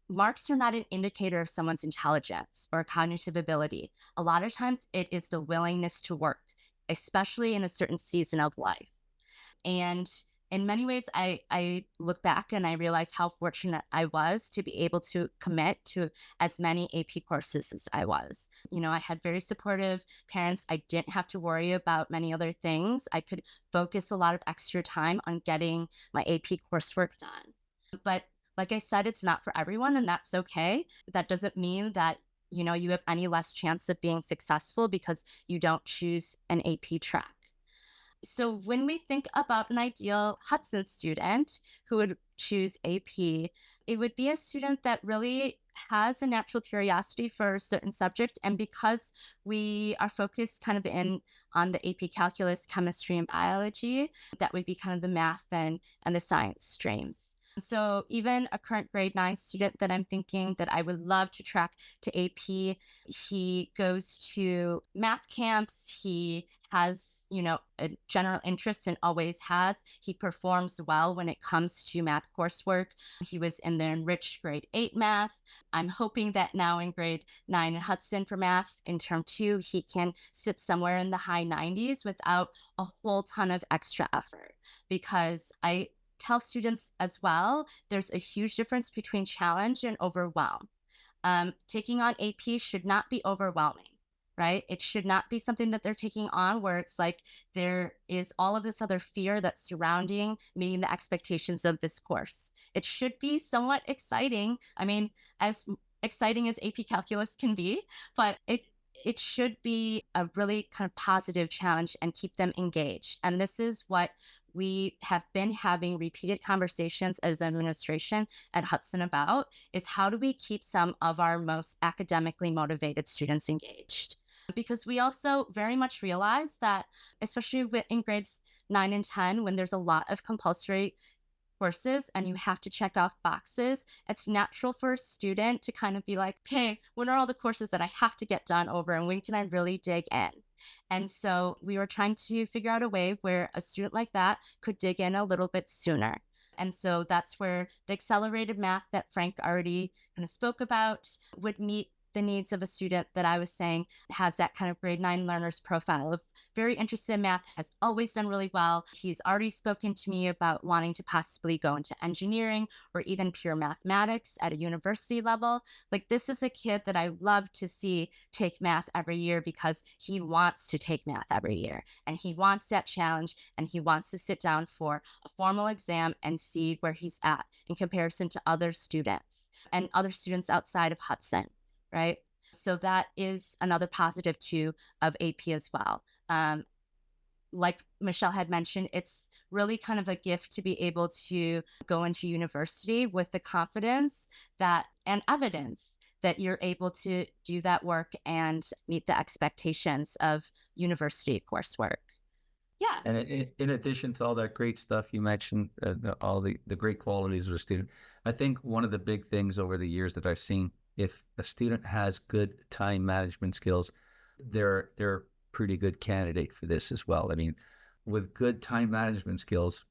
marks are not an indicator of someone's intelligence or cognitive ability. A lot of times it is the willingness to work, especially in a certain season of life. And in many ways, I look back and I realize how fortunate I was to be able to commit to as many AP courses as I was. I had very supportive parents. I didn't have to worry about many other things. I could focus a lot of extra time on getting my AP coursework done. But like I said, it's not for everyone, and that's okay. That doesn't mean that you have any less chance of being successful because you don't choose an AP track. So when we think about an ideal Hudson student who would choose AP, it would be a student that really has a natural curiosity for a certain subject. And because we are focused kind of on the AP calculus, chemistry, and biology, that would be kind of the math and the science streams. So even a current grade 9 student that I'm thinking that I would love to track to AP, he goes to math camps, he has, a general interest and always has. He performs well when it comes to math coursework. He was in the enriched grade 8 math. I'm hoping that now in grade 9 in Hudson for math in term 2, he can sit somewhere in the high 90s without a whole ton of extra effort, because I tell students as well, there's a huge difference between challenge and overwhelm. Taking on AP should not be overwhelming, right? It should not be something that they're taking on where it's like there is all of this other fear that's surrounding meeting the expectations of this course. It should be somewhat exciting. I mean, as exciting as AP Calculus can be, but it should be a really kind of positive challenge and keep them engaged. And this is what we have been having repeated conversations as an administration at Hudson about, is how do we keep some of our most academically motivated students engaged? Because we also very much realize that, especially in grades 9 and 10, when there's a lot of compulsory courses and you have to check off boxes, it's natural for a student to kind of be like, okay, what are all the courses that I have to get done over and when can I really dig in? And so we were trying to figure out a way where a student like that could dig in a little bit sooner. And so that's where the accelerated math that Frank already kind of spoke about would meet the needs of a student that I was saying has that kind of grade 9 learner's profile of very interested in math, has always done really well. He's already spoken to me about wanting to possibly go into engineering or even pure mathematics at a university level. Like, this is a kid that I love to see take math every year because he wants to take math every year and he wants that challenge and he wants to sit down for a formal exam and see where he's at in comparison to other students and other students outside of Hudson, right? So that is another positive too of AP as well. Like Michelle had mentioned, it's really kind of a gift to be able to go into university with the confidence that and evidence that you're able to do that work and meet the expectations of university coursework. Yeah. And in addition to all that great stuff you mentioned, all the great qualities of a student, I think one of the big things over the years that I've seen, if a student has good time management skills, they're a pretty good candidate for this as well. I mean, with good time management skills,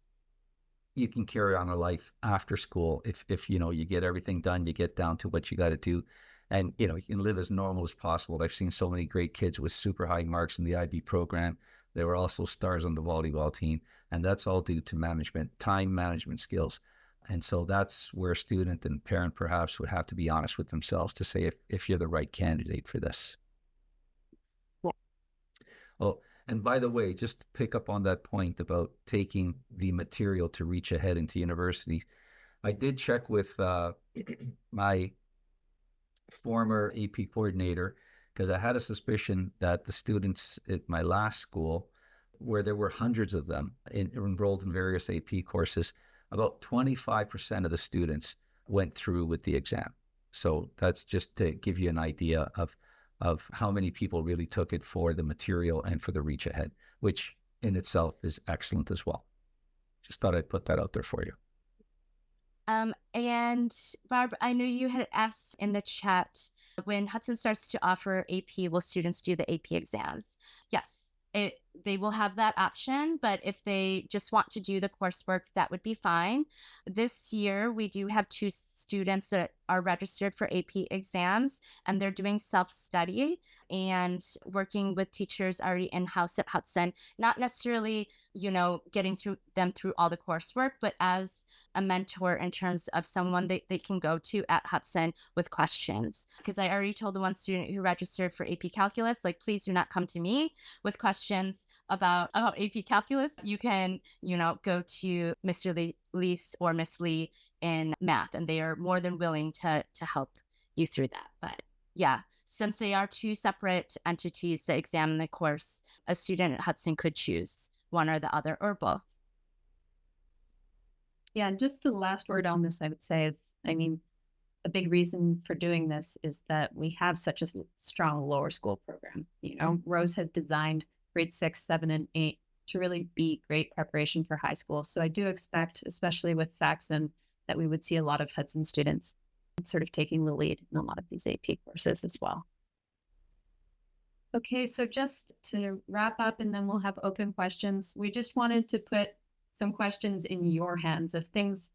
you can carry on a life after school. If you know, you get everything done, you get down to what you got to do, and you know, you can live as normal as possible. I've seen so many great kids with super high marks in the IB program. They were also stars on the volleyball team, and that's all due to time management skills. And so that's where a student and parent perhaps would have to be honest with themselves to say if you're the right candidate for this. Oh, and by the way, just to pick up on that point about taking the material to reach ahead into university, I did check with my former AP coordinator because I had a suspicion that the students at my last school, where there were hundreds of them enrolled in various AP courses, about 25% of the students went through with the exam. So that's just to give you an idea of how many people really took it for the material and for the reach ahead, which in itself is excellent as well. Just thought I'd put that out there for you. And Barb, I know you had asked in the chat, when Hudson starts to offer AP, will students do the AP exams? Yes, they will have that option, but if they just want to do the coursework, that would be fine. This year, we do have 2 students that are registered for AP exams, and they're doing self-study and working with teachers already in-house at Hudson, not necessarily, you know, getting them through all the coursework, but as a mentor in terms of someone they can go to at Hudson with questions. Because I already told the one student who registered for AP Calculus, like, please do not come to me with questions about AP Calculus. You can, you know, go to Mr. Lease or Miss Lee in math, and they are more than willing to help you through that. But yeah, since they are 2 separate entities that examine the course, a student at Hudson could choose one or the other or both. Yeah, and just the last word on this, I would say, is, I mean, a big reason for doing this is that we have such a strong lower school program. You know, Rose has designed grade 6, 7, and 8 to really be great preparation for high school. So I do expect, especially with Saxon, that we would see a lot of Hudson students sort of taking the lead in a lot of these AP courses as well. Okay, so just to wrap up, and then we'll have open questions. We just wanted to put some questions in your hands of things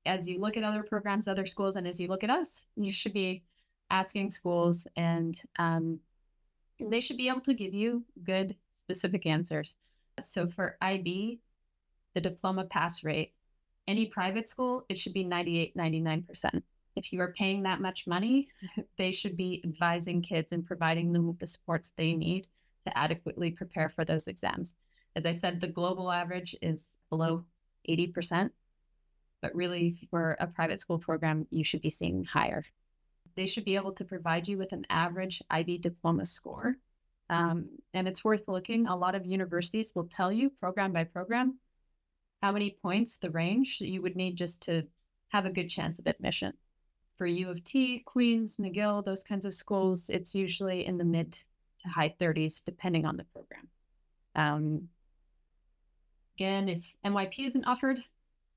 as you look at other programs, other schools, and as you look at us, you should be asking schools, and they should be able to give you good, specific answers. So for IB, the diploma pass rate, any private school, it should be 98, 99%. If you are paying that much money, they should be advising kids and providing them with the supports they need to adequately prepare for those exams. As I said, the global average is below 80%, but really for a private school program, you should be seeing higher. They should be able to provide you with an average IB diploma score. And it's worth looking. A lot of universities will tell you program by program how many points, the range that you would need just to have a good chance of admission. For U of T, Queens, McGill, those kinds of schools, it's usually in the mid to high 30s, depending on the program. Again, if NYP isn't offered,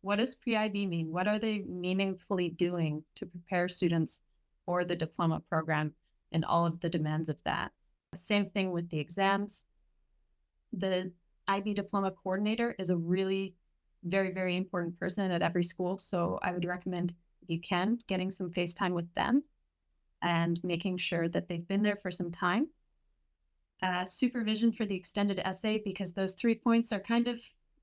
what does pre-IB mean? What are they meaningfully doing to prepare students for the diploma program and all of the demands of that? Same thing with the exams. The IB diploma coordinator is a really very, very important person at every school. So I would recommend, if you can, getting some FaceTime with them and making sure that they've been there for some time supervision for the extended essay, because those 3 points are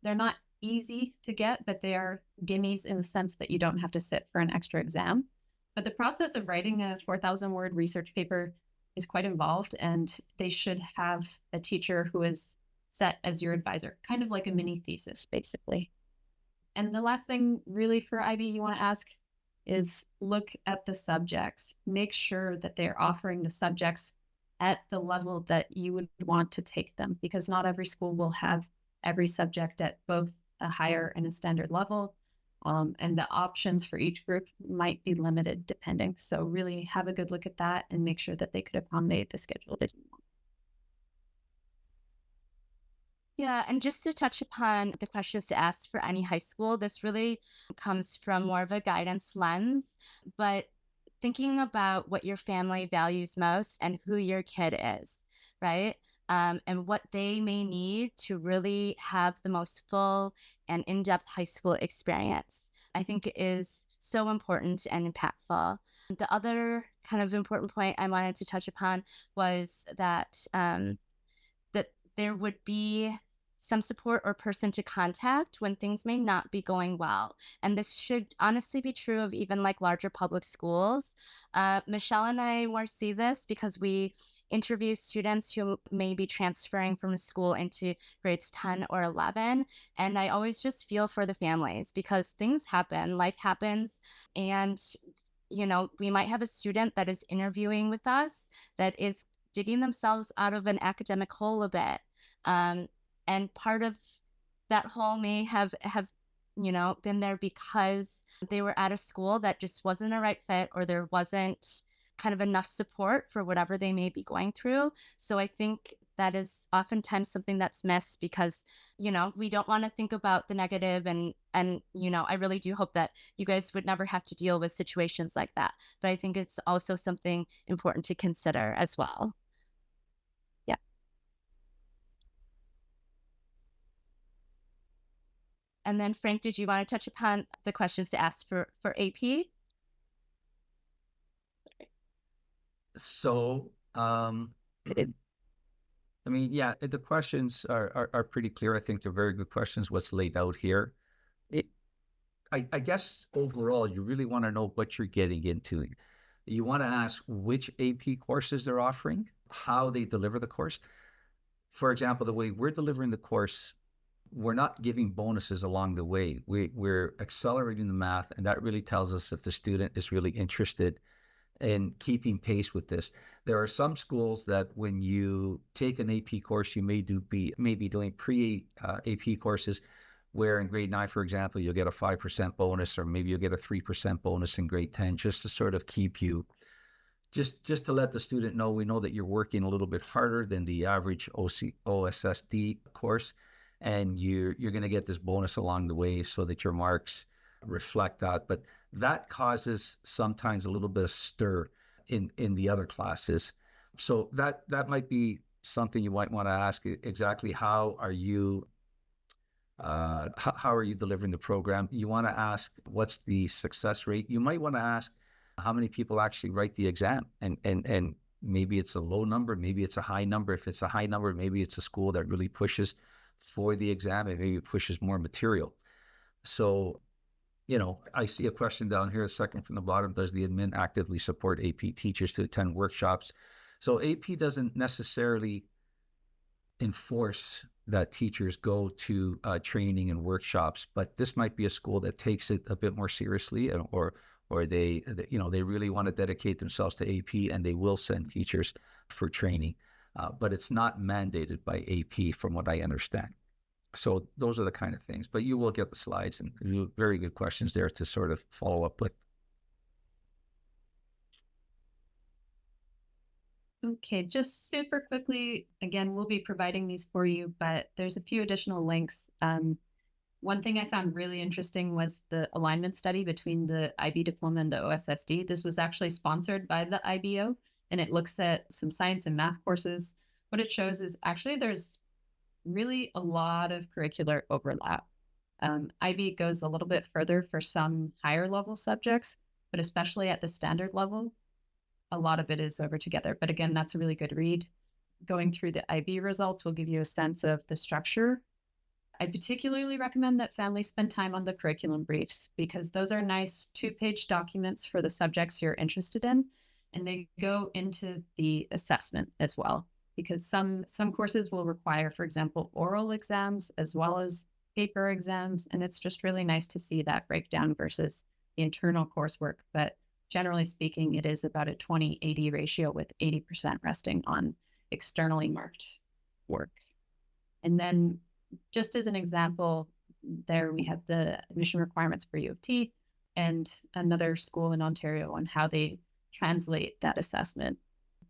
they're not easy to get, but they are gimmies in the sense that you don't have to sit for an extra exam. But the process of writing a 4,000 word research paper is quite involved, and they should have a teacher who is set as your advisor, kind of like a mini thesis, basically. And the last thing really for IB you want to ask is look at the subjects. Make sure that they're offering the subjects at the level that you would want to take them, because not every school will have every subject at both a higher and a standard level. And the options for each group might be limited depending. So really have a good look at that and make sure that they could accommodate the schedule that you want. Yeah, and just to touch upon the questions to ask for any high school, this really comes from more of a guidance lens, but thinking about what your family values most and who your kid is, right? And what they may need to really have the most full and in-depth high school experience, I think is so important and impactful. The other kind of important point I wanted to touch upon was that that there would be some support or person to contact when things may not be going well. And this should honestly be true of even like larger public schools. Michelle and I more see this because we interview students who may be transferring from a school into grades 10 or 11. And I always just feel for the families because things happen, life happens. And, you know, we might have a student that is interviewing with us that is digging themselves out of an academic hole a bit. And part of that hole may have been there because they were at a school that just wasn't a right fit, or there wasn't kind of enough support for whatever they may be going through. So I think that is oftentimes something that's missed because, we don't want to think about the negative and, I really do hope that you guys would never have to deal with situations like that. But I think it's also something important to consider as well. Yeah. And then Frank, did you want to touch upon the questions to ask for AP? So, the questions are pretty clear. I think they're very good questions, what's laid out here. I guess overall, you really want to know what you're getting into. You want to ask which AP courses they're offering, how they deliver the course. For example, the way we're delivering the course, we're not giving bonuses along the way. We're accelerating the math, and that really tells us if the student is really interested in keeping pace with this. There are some schools that when you take an AP course, you may be doing pre-AP courses, where in grade 9, for example, you'll get a 5% bonus, or maybe you'll get a 3% bonus in grade 10, just to sort of keep you, just to let the student know, we know that you're working a little bit harder than the average OSSD course, and you're going to get this bonus along the way so that your marks reflect that. But that causes sometimes a little bit of stir in the other classes. So that might be something you might want to ask. Exactly how are you delivering the program? You want to ask what's the success rate. You might want to ask how many people actually write the exam, and maybe it's a low number, maybe it's a high number. If it's a high number, maybe it's a school that really pushes for the exam and maybe pushes more material. So, I see a question down here, a second from the bottom. Does the admin actively support AP teachers to attend workshops? So AP doesn't necessarily enforce that teachers go to training and workshops, but this might be a school that takes it a bit more seriously, or they really want to dedicate themselves to AP, and they will send teachers for training, but it's not mandated by AP from what I understand. So those are the kind of things, but you will get the slides, and very good questions there to sort of follow up with. Okay, just super quickly, again, we'll be providing these for you, but there's a few additional links. One thing I found really interesting was the alignment study between the IB diploma and the OSSD. This was actually sponsored by the IBO, and it looks at some science and math courses. What it shows is actually there's really a lot of curricular overlap. IB goes a little bit further for some higher level subjects, but especially at the standard level, a lot of it is over together. But again, that's a really good read. going through the IB results will give you a sense of the structure. I particularly recommend that families spend time on the curriculum briefs because those are nice 2-page documents for the subjects you're interested in, and they go into the assessment as well. Because some courses will require, for example, oral exams as well as paper exams, and it's just really nice to see that breakdown versus the internal coursework. But generally speaking, it is about a 20-80 ratio with 80% resting on externally marked work. And then just as an example, there we have the admission requirements for U of T and another school in Ontario on how they translate that assessment.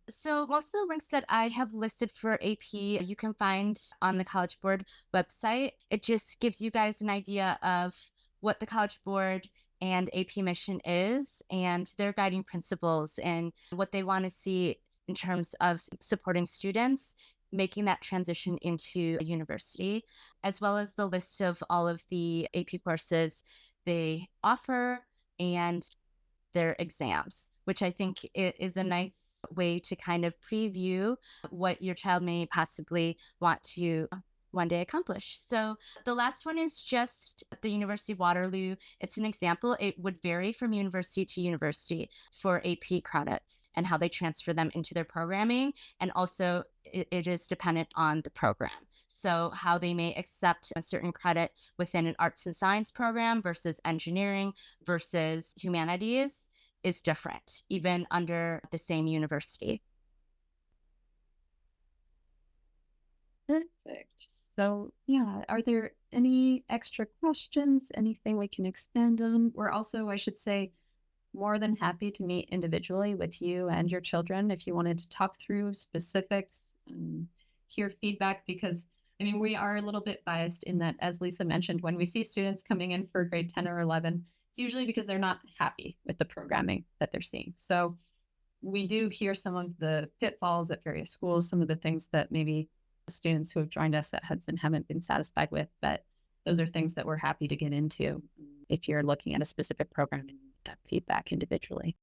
So most of the links that I have listed for AP, you can find on the College Board website. It just gives you guys an idea of what the College Board and AP mission is and their guiding principles and what they want to see in terms of supporting students making that transition into a university, as well as the list of all of the AP courses they offer and their exams, which I think is a nice way to kind of preview what your child may possibly want to one day accomplish. So the last one is just the University of Waterloo. It's an example. It would vary from university to university for AP credits and how they transfer them into their programming. And also it is dependent on the program. So how they may accept a certain credit within an arts and science program versus engineering versus humanities is different, even under the same university. Perfect. So yeah, are there any extra questions? Anything we can expand on? We're also, I should say, more than happy to meet individually with you and your children if you wanted to talk through specifics and hear feedback, because I mean, we are a little bit biased in that, as Lisa mentioned, when we see students coming in for grade 10 or 11, it's usually because they're not happy with the programming that they're seeing. So we do hear some of the pitfalls at various schools, some of the things that maybe students who have joined us at Hudson haven't been satisfied with, but those are things that we're happy to get into if you're looking at a specific program and need that feedback individually.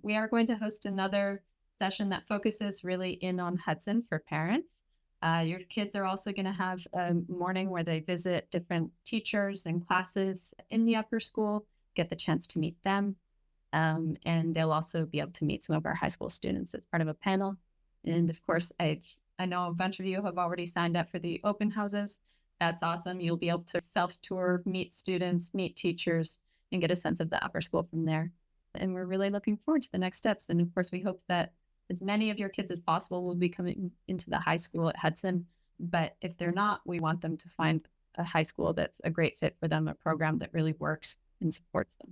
We are going to host another session that focuses really in on Hudson for parents. Your kids are also going to have a morning where they visit different teachers and classes in the upper school, get the chance to meet them. And they'll also be able to meet some of our high school students as part of a panel. And of course, I know a bunch of you have already signed up for the open houses. That's awesome. You'll be able to self-tour, meet students, meet teachers, and get a sense of the upper school from there. And we're really looking forward to the next steps. And of course, we hope that as many of your kids as possible will be coming into the high school at Hudson. But if they're not, we want them to find a high school that's a great fit for them, a program that really works and supports them.